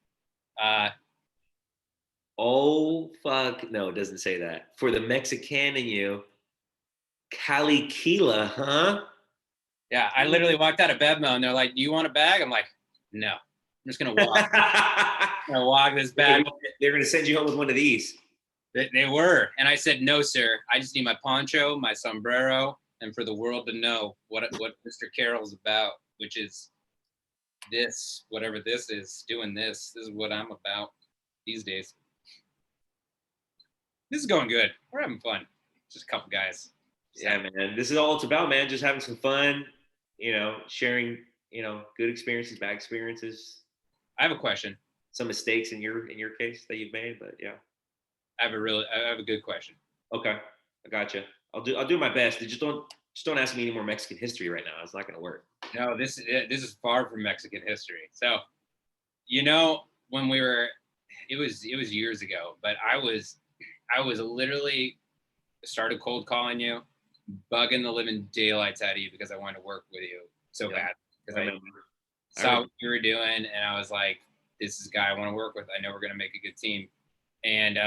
Oh fuck! No, it doesn't say that. For the Mexican in you, Tequila, huh? Yeah, I literally walked out of Bevmo and they're like, "Do you want a bag?" I'm like, "No, I'm just gonna walk. I'm gonna walk this bag." They're gonna send you home with one of these. They were, and I said, "No, sir. I just need my poncho, my sombrero, and for the world to know what Mr. Carroll's about, which is this, whatever this is, doing this. This is what I'm about these days." This is going good. We're having fun. Just a couple guys. Yeah, man. This is all it's about, man. Just having some fun, sharing, good experiences, bad experiences. I have a question. Some mistakes in your case that you've made, but yeah. I have a good question. Okay. I gotcha. I'll do my best. Just don't ask me any more Mexican history right now. It's not gonna work. No, this is far from Mexican history. So, when we were, it was years ago, but I was literally started cold calling you, bugging the living daylights out of you because I wanted to work with you so bad. Because I saw what you were doing, and I was like, "This is a guy I want to work with. I know we're gonna make a good team." And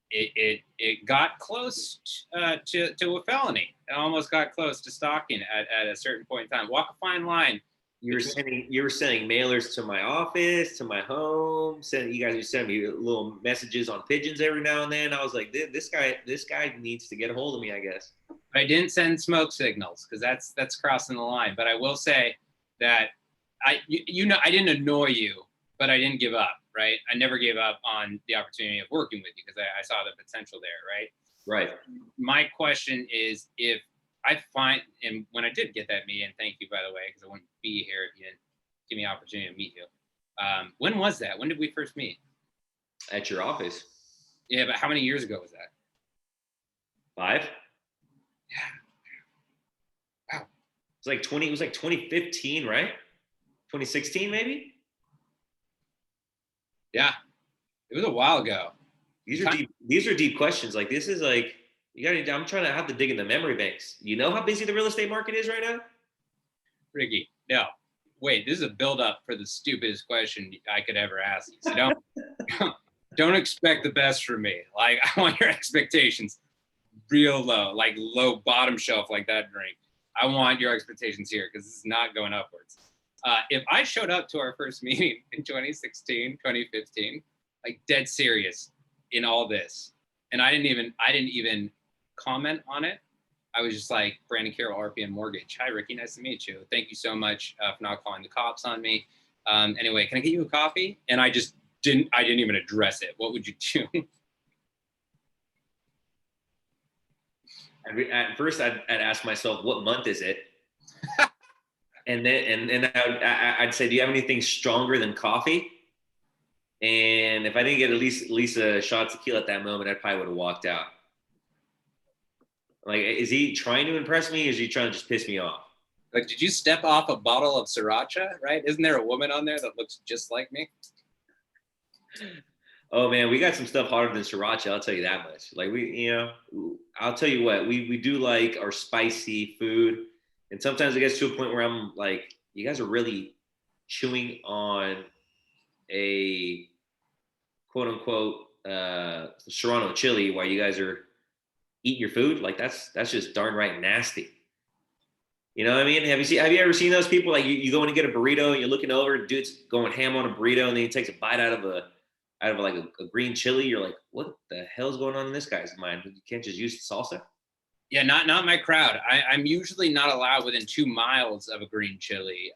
it got close to a felony. It almost got close to stalking at a certain point in time. Walk a fine line. You were sending mailers to my office, to my home. You guys were sending me little messages on pigeons every now and then. I was like, this guy needs to get a hold of me, I guess. I didn't send smoke signals because that's crossing the line. But I will say that I didn't annoy you, but I didn't give up. Right, I never gave up on the opportunity of working with you because I saw the potential there. Right. Right. My question is, if I find, and when I did get that meeting, and thank you, by the way, because I wouldn't be here if you didn't give me the opportunity to meet you. When was that? When did we first meet? At your office. Yeah, but how many years ago was that? 5. Yeah. Wow. It was like 2015, right? 2016, maybe? Yeah. It was a while ago. These are deep questions. Like, this is like, I'm trying to have to dig in the memory banks. You know how busy the real estate market is right now? Ricky, no. Wait, this is a build-up for the stupidest question I could ever ask you. So don't expect the best from me. Like, I want your expectations real low, like low bottom shelf, like that drink. I want your expectations here because this is not going upwards. If I showed up to our first meeting in 2016, 2015, like dead serious in all this, and I didn't even comment on it. I was just like, Brandon Carroll, RPM Mortgage. Hi, Ricky. Nice to meet you. Thank you so much for not calling the cops on me. Anyway, can I get you a coffee? And I didn't even address it. What would you do? At first, I'd ask myself, what month is it? and then I'd say, do you have anything stronger than coffee? And if I didn't get at least a shot of tequila at that moment, I probably would have walked out. Like, is he trying to impress me, or is he trying to just piss me off? Like, did you step off a bottle of sriracha, right? Isn't there a woman on there that looks just like me? Oh man, we got some stuff harder than sriracha, I'll tell you that much. Like, I'll tell you what, we do like our spicy food. And sometimes it gets to a point where I'm like, you guys are really chewing on a quote unquote Serrano chili while you guys are eating your food. Like, that's just darn right nasty. You know what I mean? Have you ever seen those people? Like, you go in and get a burrito and you're looking over, dude's going ham on a burrito, and then he takes a bite out of like a green chili. You're like, what the hell's going on in this guy's mind? You can't just use salsa? Yeah, not my crowd. I'm usually not allowed within 2 miles of a green chili,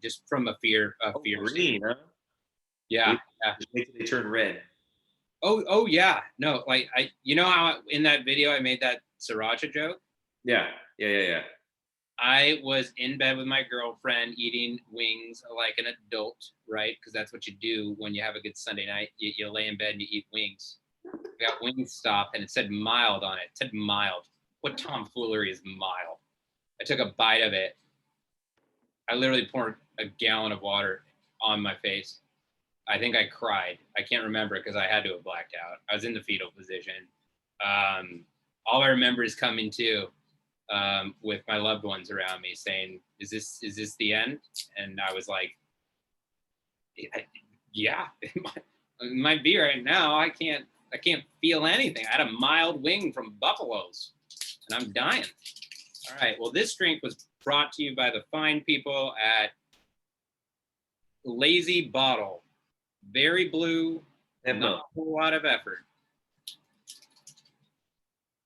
just from a fear. Green, huh? Yeah. Just wait till they turn red. Oh yeah. No, like how in that video I made that sriracha joke? Yeah. I was in bed with my girlfriend eating wings like an adult, right? Because that's what you do when you have a good Sunday night. You lay in bed and you eat wings. I got Wingstop and it said mild on it. It said mild. What tomfoolery is mild? I took a bite of it. I literally poured a gallon of water on my face. I think I cried. I can't remember because I had to have blacked out. I was in the fetal position. All I remember is coming to with my loved ones around me saying, is this the end? And I was like, yeah, it might be right now. I can't feel anything. I had a mild wing from Buffalo's and I'm dying. All right, well, this drink was brought to you by the fine people at Lazy Bottle. Very blue, not a whole lot of effort.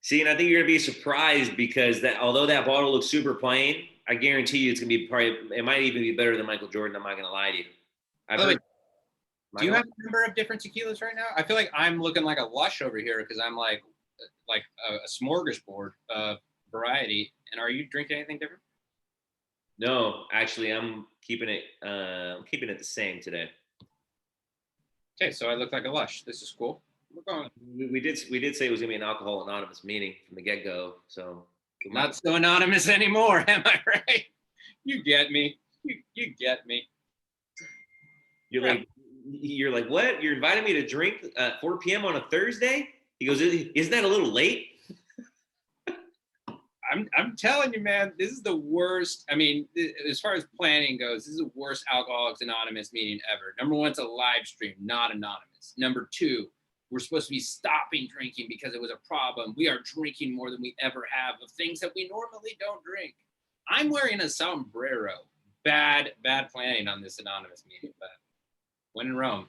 See, and I think you're gonna be surprised because although that bottle looks super plain, I guarantee you it's gonna be it might even be better than Michael Jordan. I'm not gonna lie to you. Do you have a number of different tequilas right now? I feel like I'm looking like a lush over here because I'm like a smorgasbord of variety. And are you drinking anything different? No, actually, I'm keeping it the same today. Okay, so I look like a lush. This is cool. We're going. We did say it was gonna be an Alcohol Anonymous meeting from the get-go. So not so anonymous anymore, am I right? You get me. You get me. You're like, what? You're inviting me to drink at 4 p.m. on a Thursday? He goes, isn't that a little late? I'm telling you, man, this is the worst. I mean, as far as planning goes, this is the worst Alcoholics Anonymous meeting ever. Number one, it's a live stream, not anonymous. Number two, we're supposed to be stopping drinking because it was a problem. We are drinking more than we ever have of things that we normally don't drink. I'm wearing a sombrero. Bad planning on this anonymous meeting, but when in Rome.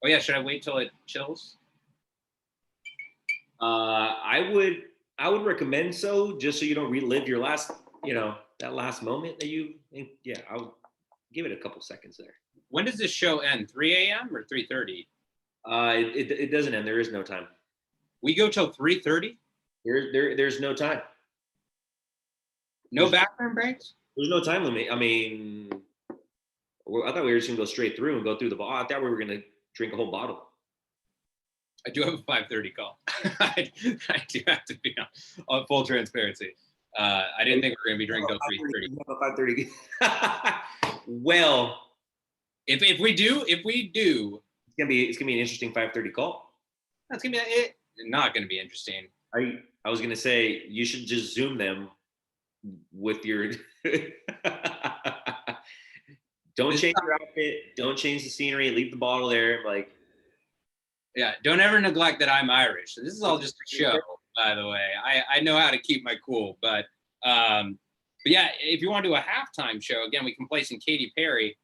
Oh yeah, should I wait till it chills? I would recommend so, just so you don't relive your last, that last moment that you think. Yeah, I'll give it a couple seconds there. When does this show end? 3 a.m. or 3:30? It doesn't end. There is no time. We go till 3:30? There's no time. No bathroom breaks? There's no time limit. I mean, I thought we were just gonna go straight through and go through the bottle. I thought we were gonna drink a whole bottle. I do have a 5:30 call. I do have to be on full transparency. I didn't think we were gonna be drinking till 3:30. 5:30. Well, if we do, it's gonna be an interesting 5:30 call. That's gonna be it. Not gonna be interesting. I was gonna say you should just Zoom them with your. Don't change your outfit. Don't change the scenery. Leave the bottle there. Like, yeah, don't ever neglect that I'm Irish. So this is all just a show, by the way. I know how to keep my cool, but yeah, if you want to do a halftime show, again, we can play some Katy Perry.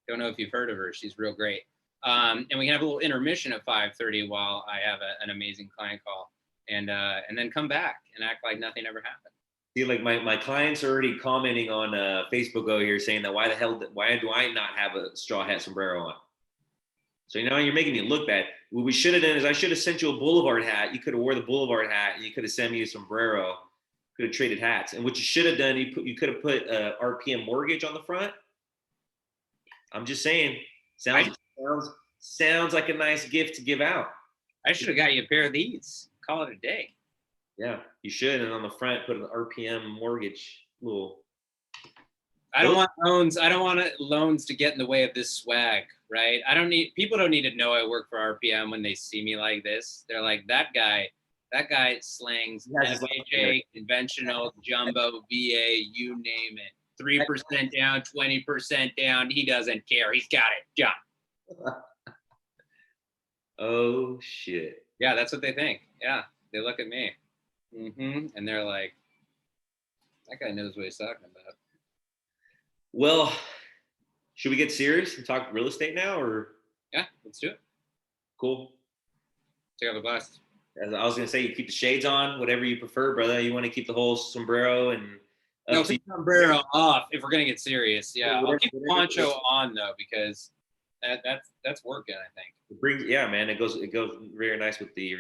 Don't know if you've heard of her. She's real great. And we can have a little intermission at 5:30 while I have an amazing client call, and then come back and act like nothing ever happened. See, like my clients are already commenting on Facebook here saying that why do I not have a straw hat sombrero on? So you're making me look bad. What we should have done is I should have sent you a Boulevard hat. You could have wore the Boulevard hat, and you could have sent me a sombrero. Could have traded hats. And what you should have done, you could have put RPM Mortgage on the front. I'm just saying, sounds like a nice gift to give out. I should have got you a pair of these. Call it a day. Yeah, you should. And on the front, put an RPM Mortgage little. I don't want loans to get in the way of this swag, right? People don't need to know I work for RPM when they see me like this. They're like, that guy slangs FHA, conventional, jumbo, VA, you name it. 3% down, 20% down. He doesn't care. He's got it. John. Oh, shit. Yeah, that's what they think. Yeah, they look at me. And they're like, that guy knows what he's talking about. Well, should we get serious and talk real estate now, or? Yeah, let's do it. Cool. Take off the glasses. As I was gonna say, you keep the shades on, whatever you prefer, brother. You want to keep the whole sombrero and. No, keep the sombrero off if we're gonna get serious. Yeah, I'll keep the poncho on though because that's working. I think. It brings, man. It goes very nice with the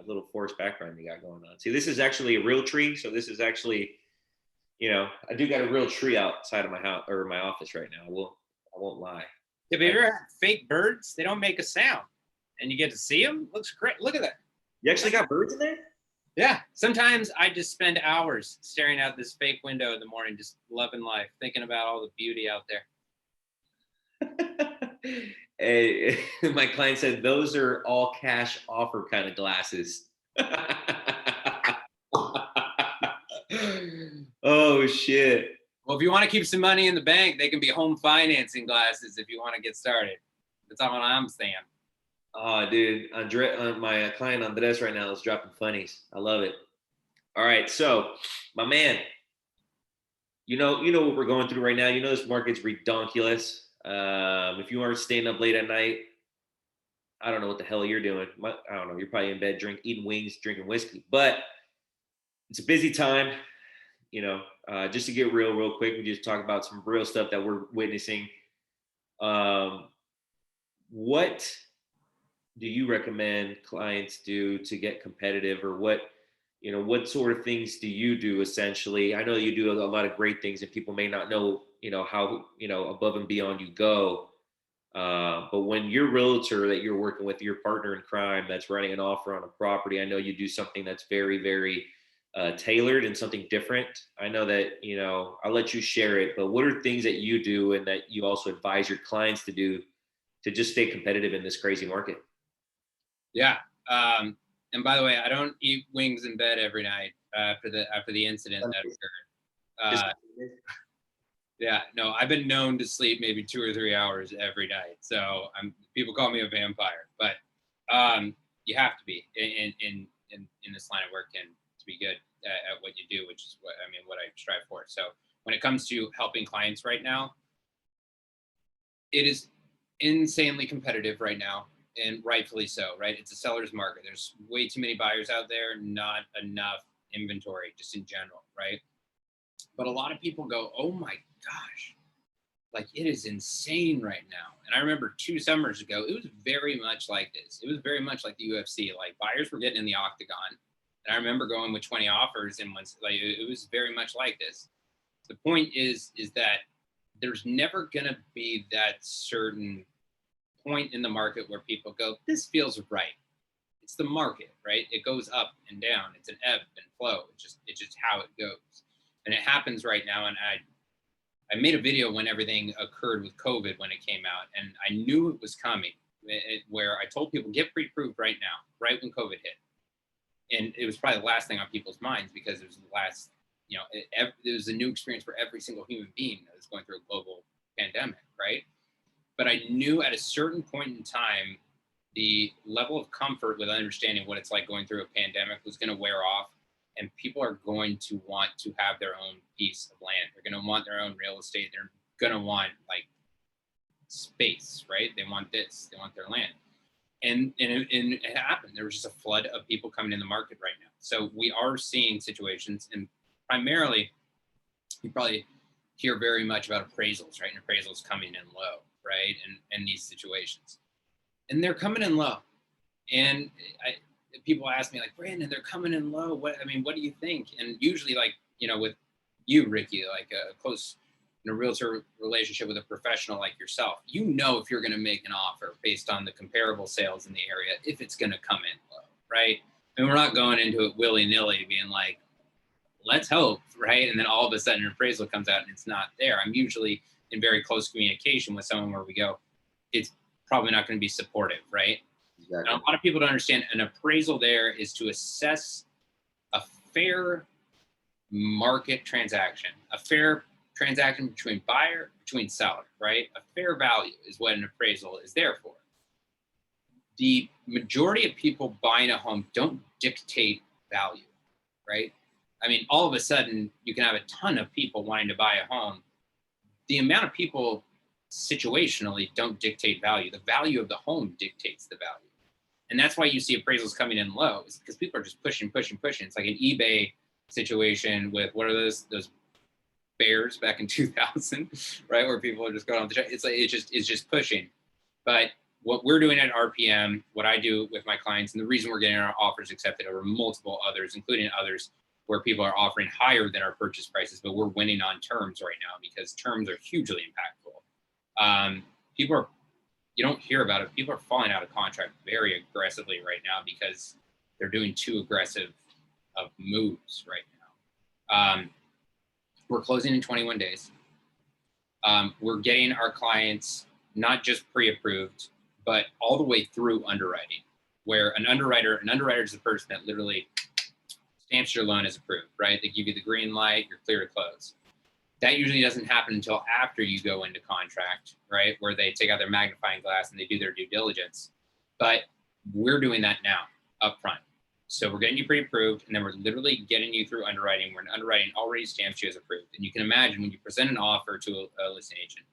little forest background you got going on. See, this is actually a real tree, so this is actually you know, I do got a real tree outside of my house or my office right now. I won't lie. Have you ever had fake birds? They don't make a sound, and you get to see them. Looks great. Look at that. You actually got birds in there? Yeah. Sometimes I just spend hours staring out this fake window in the morning, just loving life, thinking about all the beauty out there. Hey, my client said those are all cash offer kind of glasses. Oh shit. Well, if you want to keep some money in the bank, they can be home financing glasses if you want to get started. That's all I'm saying. Oh, dude, my client Andres right now is dropping funnies. I love it. All right, so my man, you know what we're going through right now. You know this market's redonkulous. If you aren't staying up late at night, I don't know what the hell you're doing. I don't know. You're probably in bed, eating wings, drinking whiskey. But it's a busy time. You know, just to get real quick, we just talk about some real stuff that we're witnessing. What do you recommend clients do to get competitive, or what sort of things do you do essentially? I know you do a lot of great things and people may not know, how, above and beyond you go. But when your realtor that you're working with, your partner in crime that's running an offer on a property, I know you do something that's very, very tailored and something different. I know that, I'll let you share it, but what are things that you do and that you also advise your clients to do to just stay competitive in this crazy market? Yeah. And by the way, I don't eat wings in bed every night after the incident that occurred. Yeah, no, I've been known to sleep maybe 2 or 3 hours every night. So people call me a vampire, but you have to be in this line of work and to be good at what you do, which is what I strive for. So when it comes to helping clients right now, it is insanely competitive right now, and rightfully so, right? It's a seller's market. There's way too many buyers out there, not enough inventory just in general, right? But a lot of people go, oh my gosh, like it is insane right now. And I remember 2 summers ago, it was very much like this. It was very much like the UFC. Like buyers were getting in the octagon. And I remember going with 20 offers, and once, like, it was very much like this. The point is that there's never gonna be that certain point in the market where people go, this feels right. It's the market, right? It goes up and down. It's an ebb and flow. It's just how it goes. And it happens right now. And I made a video when everything occurred with COVID, when it came out, and I knew it was coming, where I told people, get pre-approved right now, right when COVID hit. And it was probably the last thing on people's minds, because it was the last, it was a new experience for every single human being that was going through a global pandemic, right? But I knew at a certain point in time, the level of comfort with understanding what it's like going through a pandemic was going to wear off, and people are going to want to have their own piece of land. They're going to want their own real estate. They're going to want like space, right? They want this, they want their land. And it happened. There was just a flood of people coming in the market right now. So we are seeing situations, and primarily, you probably hear very much about appraisals, right? And appraisals coming in low, right? And these situations. And they're coming in low. And people ask me, like, Brandon, they're coming in low. What do you think? And usually, like, with you, Ricky, like a close realtor relationship with a professional like yourself, if you're going to make an offer based on the comparable sales in the area, if it's going to come in low, right? And we're not going into it willy-nilly being like, let's hope, right? And then all of a sudden an appraisal comes out and it's not there. I'm usually in very close communication with someone where we go, it's probably not going to be supportive, right? Exactly. And a lot of people don't understand an appraisal there is to assess a fair market transaction, a fair transaction between seller, right? A fair value is what an appraisal is there for. The majority of people buying a home don't dictate value, right? All of a sudden you can have a ton of people wanting to buy a home. The amount of people situationally don't dictate value. The value of the home dictates the value. And that's why you see appraisals coming in low, is because people are just pushing. It's like an eBay situation with, what are those bears back in 2000, right? Where people are just going on the track. It's like, it's just pushing. But what we're doing at RPM, what I do with my clients, and the reason we're getting our offers accepted over multiple others, including others, where people are offering higher than our purchase prices, but we're winning on terms right now because terms are hugely impactful. People are, you don't hear about it. People are falling out of contract very aggressively right now because they're doing too aggressive of moves right now. We're closing in 21 days. We're getting our clients not just pre-approved, but all the way through underwriting, where an underwriter is the person that literally stamps your loan as approved, right? They give you the green light, you're clear to close. That usually doesn't happen until after you go into contract, right? Where they take out their magnifying glass and they do their due diligence. But we're doing that now up front. So we're getting you pre-approved, and then we're literally getting you through underwriting, where an underwriting already stamps you as approved. And you can imagine when you present an offer to a listing agent,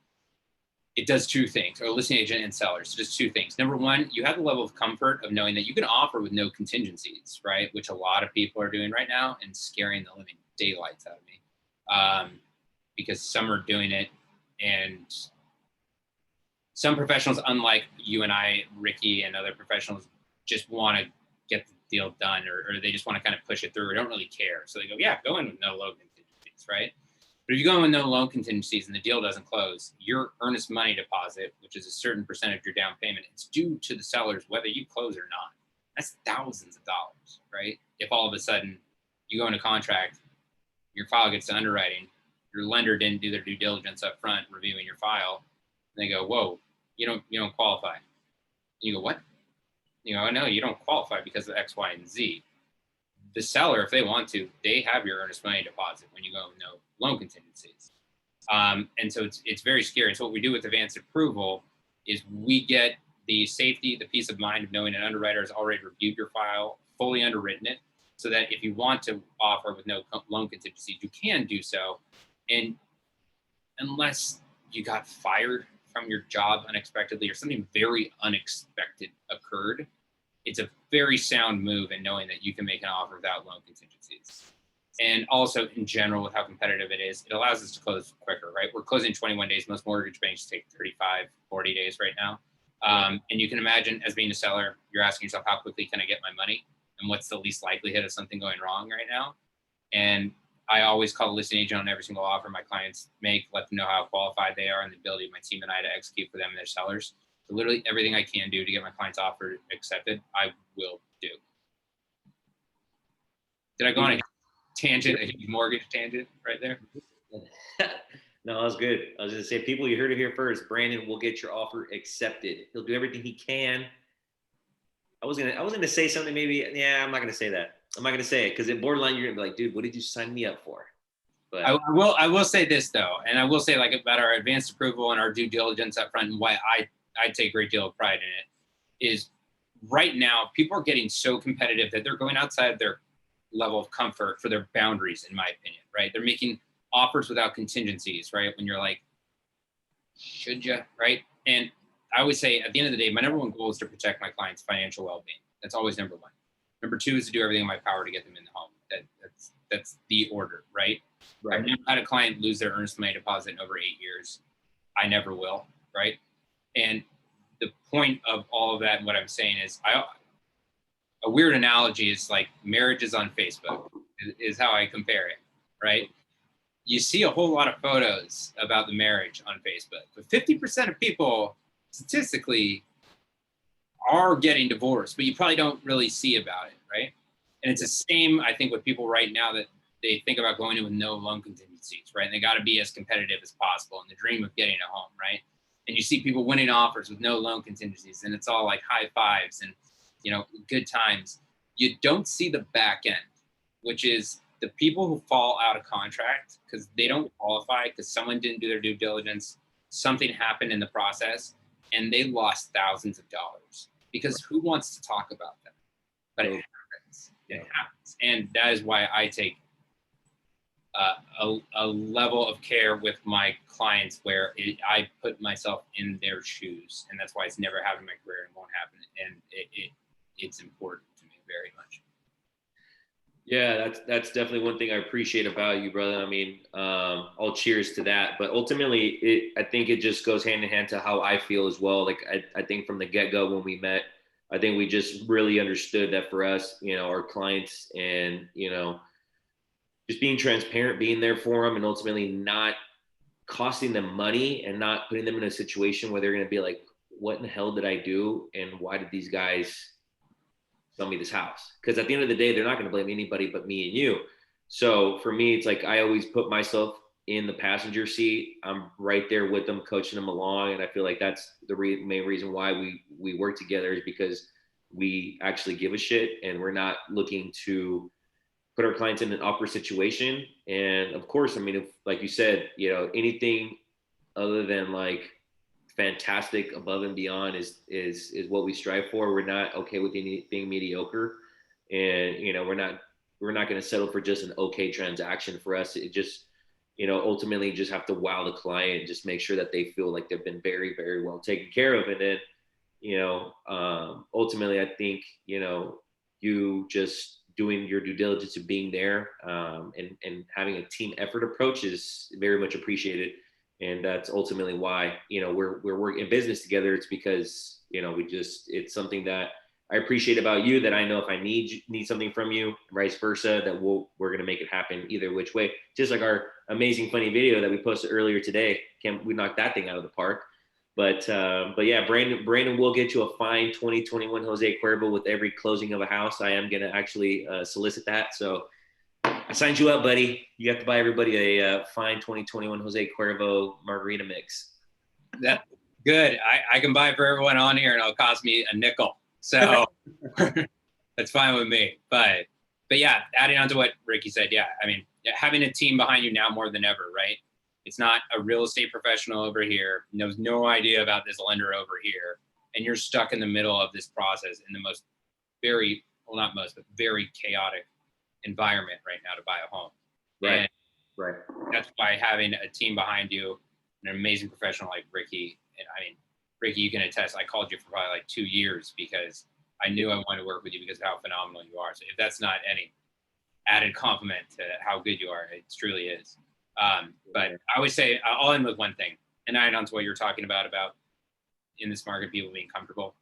it does two things, or a listing agent and sellers. So just two things. Number one, you have the level of comfort of knowing that you can offer with no contingencies, right? Which a lot of people are doing right now and scaring the living daylights out of me. Because some are doing it, and some professionals, unlike you and I, Ricky, and other professionals, just want to get the deal done, or they just want to kind of push it through, or don't really care. So they go, yeah, go in with no loan contingencies, right? But if you go in with no loan contingencies and the deal doesn't close, your earnest money deposit, which is a certain percentage of your down payment, it's due to the sellers whether you close or not. That's thousands of dollars, right? If all of a sudden you go into contract, your file gets to underwriting, your lender didn't do their due diligence up front, reviewing your file, and they go, whoa, you don't qualify. And you go, what? You go, no, you don't qualify because of X, Y, and Z. The seller, if they want to, they have your earnest money deposit when you go with no loan contingencies. And so it's very scary. So what we do with advanced approval is we get the safety, the peace of mind of knowing an underwriter has already reviewed your file, fully underwritten it, so that if you want to offer with no loan contingencies, you can do so. And unless you got fired from your job unexpectedly or something very unexpected occurred, it's a very sound move in knowing that you can make an offer without loan contingencies. And also in general, with how competitive it is, it allows us to close quicker, right? We're closing 21 days. Most mortgage banks take 35, 40 days right now. And you can imagine, as being a seller, you're asking yourself, how quickly can I get my money? And what's the least likelihood of something going wrong right now? And I always call a listing agent on every single offer my clients make, let them know how qualified they are and the ability of my team and I to execute for them and their sellers. So literally everything I can do to get my client's offer accepted, I will do. Did I go on a tangent, a huge mortgage tangent right there? No, that was good. I was going to say, people, you heard it here first. Brandon will get your offer accepted. He'll do everything he can. I was gonna say something, maybe. Yeah, I'm not gonna say that. I'm not gonna say it because at borderline you're gonna be like, dude, what did you sign me up for? But I will say this though, and I will say like about our advanced approval and our due diligence up front, and why I take a great deal of pride in it, is right now people are getting so competitive that they're going outside their level of comfort for their boundaries, in my opinion, right? They're making offers without contingencies, right? When you're like, should you, right? And I always say at the end of the day, my number one goal is to protect my client's financial well-being. That's always number one. Number two is to do everything in my power to get them in the home. That's the order, right? I've never had a client lose their earnest money deposit in over 8 years. I never will, right? And the point of all of that and what I'm saying is, a weird analogy is like marriages on Facebook is how I compare it, right? You see a whole lot of photos about the marriage on Facebook, but 50% of people statistically are getting divorced, but you probably don't really see about it, right? And it's the same, I think, with people right now that they think about going in with no loan contingencies, right? And they got to be as competitive as possible in the dream of getting a home, right? And you see people winning offers with no loan contingencies, and it's all like high fives and, you know, good times. You don't see the back end, which is the people who fall out of contract because they don't qualify because someone didn't do their due diligence, something happened in the process, and they lost thousands of dollars. Because who wants to talk about that? But it happens. It happens. And that is why I take a level of care with my clients where I put myself in their shoes. And that's why it's never happened in my career and won't happen. And it's important to me very much. yeah, that's definitely one thing I appreciate about you, brother. I mean, all cheers to that. But ultimately, I think it just goes hand in hand to how I feel as well. Like I think from the get-go when we met, I think we just really understood that for us, you know, our clients and, you know, just being transparent, being there for them, and ultimately not costing them money and not putting them in a situation where they're going to be like, what in the hell did I do? And why did these guys sell me this house? Because at the end of the day, they're not going to blame anybody but me and you. So for me, it's like I always put myself in the passenger seat. I'm right there with them, coaching them along. And I feel like that's the main reason why we work together, is because we actually give a shit and we're not looking to put our clients in an awkward situation. And of course, I mean, if, like you said, anything other than like fantastic above and beyond is what we strive for. We're not okay with anything mediocre, and we're not going to settle for just an okay transaction. For us, it just ultimately just have to wow the client and just make sure that they feel like they've been very, very well taken care of. And then ultimately, I think you just doing your due diligence of being there, and having a team effort approach is very much appreciated. And that's ultimately why we're working in business together. It's because it's something that I appreciate about you, that I know if I need something from you, vice versa, that we're gonna make it happen either which way. Just like our amazing funny video that we posted earlier today, we knocked that thing out of the park. But yeah, Brandon will get you a fine 2021 Jose Cuervo with every closing of a house. I am gonna actually solicit that. So I signed you up, buddy. You have to buy everybody a fine 2021 Jose Cuervo margarita mix. That good. I can buy it for everyone on here, and it'll cost me a nickel. So that's fine with me. But yeah, adding on to what Ricky said, yeah, I mean, having a team behind you now more than ever, right? It's not a real estate professional over here, knows no idea about this lender over here, and you're stuck in the middle of this process in the most very chaotic environment right now to buy a home. Right. And right. That's why having a team behind you, an amazing professional like Ricky, and I mean, Ricky, you can attest, I called you for probably like 2 years because I knew I wanted to work with you because of how phenomenal you are. So if that's not any added compliment to how good you are, it truly is. But I always say, I'll end with one thing, and add on to what you're talking about in this market, people being comfortable.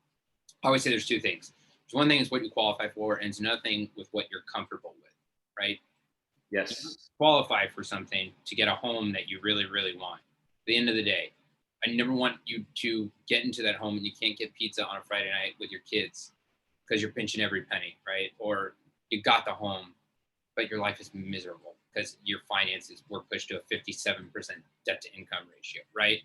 I always say there's two things. There's one thing is what you qualify for, and it's another thing with what you're comfortable with, right? Yes. You qualify for something to get a home that you really, really want. At the end of the day, I never want you to get into that home and you can't get pizza on a Friday night with your kids because you're pinching every penny, right? Or you got the home, but your life is miserable because your finances were pushed to a 57% debt to income ratio, right?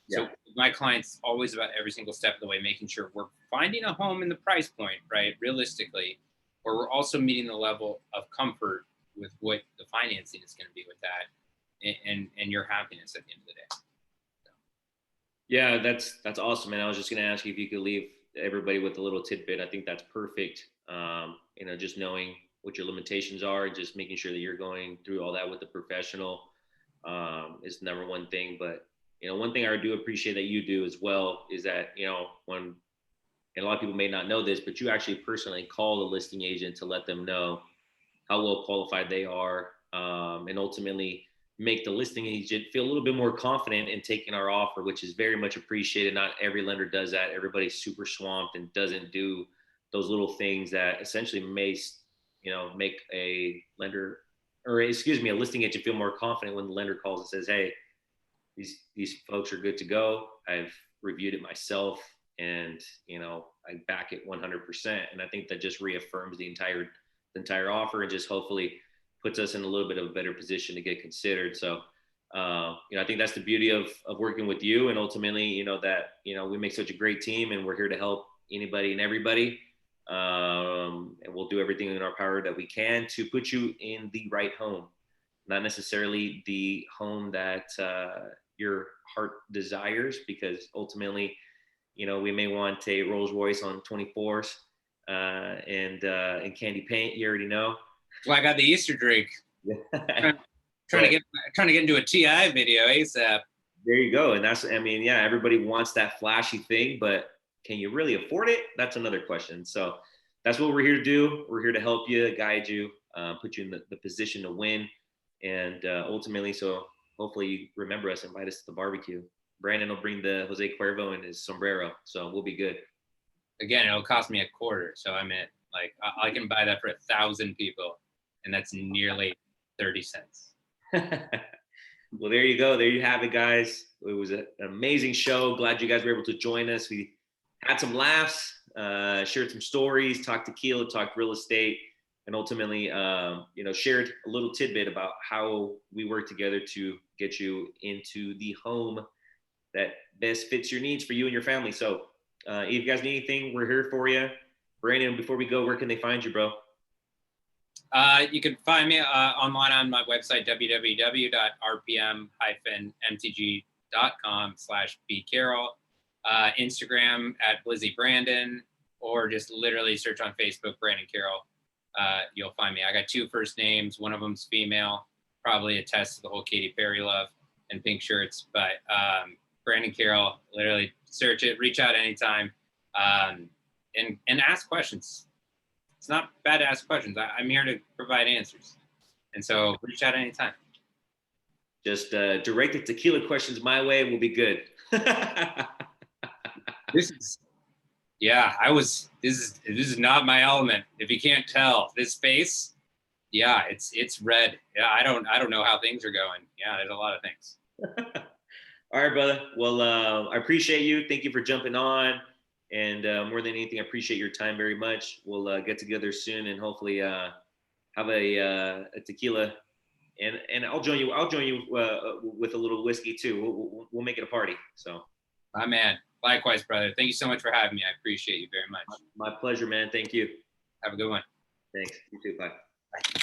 Yeah. So my clients always about every single step of the way, making sure we're finding a home in the price point, right? Realistically, or we're also meeting the level of comfort with what the financing is going to be with that and your happiness at the end of the day. So. Yeah, that's awesome, man. I was just going to ask you if you could leave everybody with a little tidbit. I think that's perfect. Just knowing what your limitations are, just making sure that you're going through all that with the professional is the number one thing. But, one thing I do appreciate that you do as well is that, and a lot of people may not know this, but you actually personally call the listing agent to let them know how well qualified they are, and ultimately make the listing agent feel a little bit more confident in taking our offer, which is very much appreciated. Not every lender does that. Everybody's super swamped and doesn't do those little things that essentially may, make a listing agent feel more confident when the lender calls and says, hey, these folks are good to go. I've reviewed it myself and, I back it 100%. And I think that just reaffirms the entire offer and just hopefully puts us in a little bit of a better position to get considered. So, I think that's the beauty of working with you, and ultimately, we make such a great team and we're here to help anybody and everybody. And we'll do everything in our power that we can to put you in the right home, not necessarily the home that your heart desires, because ultimately, we may want a Rolls Royce on 24s and candy paint. You already know. Well, I got the Easter drink. trying to get into a TI video ASAP. There you go. And everybody wants that flashy thing, but can you really afford it? That's another question. So that's what we're here to do. We're here to help you, guide you, put you in the position to win. And ultimately, so hopefully you remember us, invite us to the barbecue. Brandon will bring the Jose Cuervo and his sombrero. So we'll be good. Again, it'll cost me $0.25. So I can buy that for 1,000 people. And that's nearly 30 cents. Well, there you go. There you have it, guys. It was an amazing show. Glad you guys were able to join us. We had some laughs, shared some stories, talked tequila, talked real estate, and ultimately, shared a little tidbit about how we work together to get you into the home that best fits your needs for you and your family. So if you guys need anything, we're here for you. Brandon, before we go, where can they find you, bro? You can find me online on my website, www.rpm-mtg.com/bcarroll, Instagram @BlizzyBrandon, or just literally search on Facebook, Brandon Carroll. You'll find me. I got 2 first names. One of them's female, probably attests to the whole Katy Perry love and pink shirts. But Brandon Carroll, literally search it, reach out anytime, and ask questions. It's not bad to ask questions. I'm here to provide answers. And so reach out anytime. Just direct the tequila questions my way, and we'll be good. This is not my element. If you can't tell, this face, yeah, it's red. Yeah, I don't know how things are going. Yeah, there's a lot of things. All right, brother. Well, I appreciate you. Thank you for jumping on. And more than anything, I appreciate your time very much. We'll get together soon and hopefully have a tequila. And I'll join you. I'll join you with a little whiskey too. We'll make it a party. So. My man. Likewise, brother. Thank you so much for having me. I appreciate you very much. My pleasure, man. Thank you. Have a good one. Thanks. You too. Bye. Bye.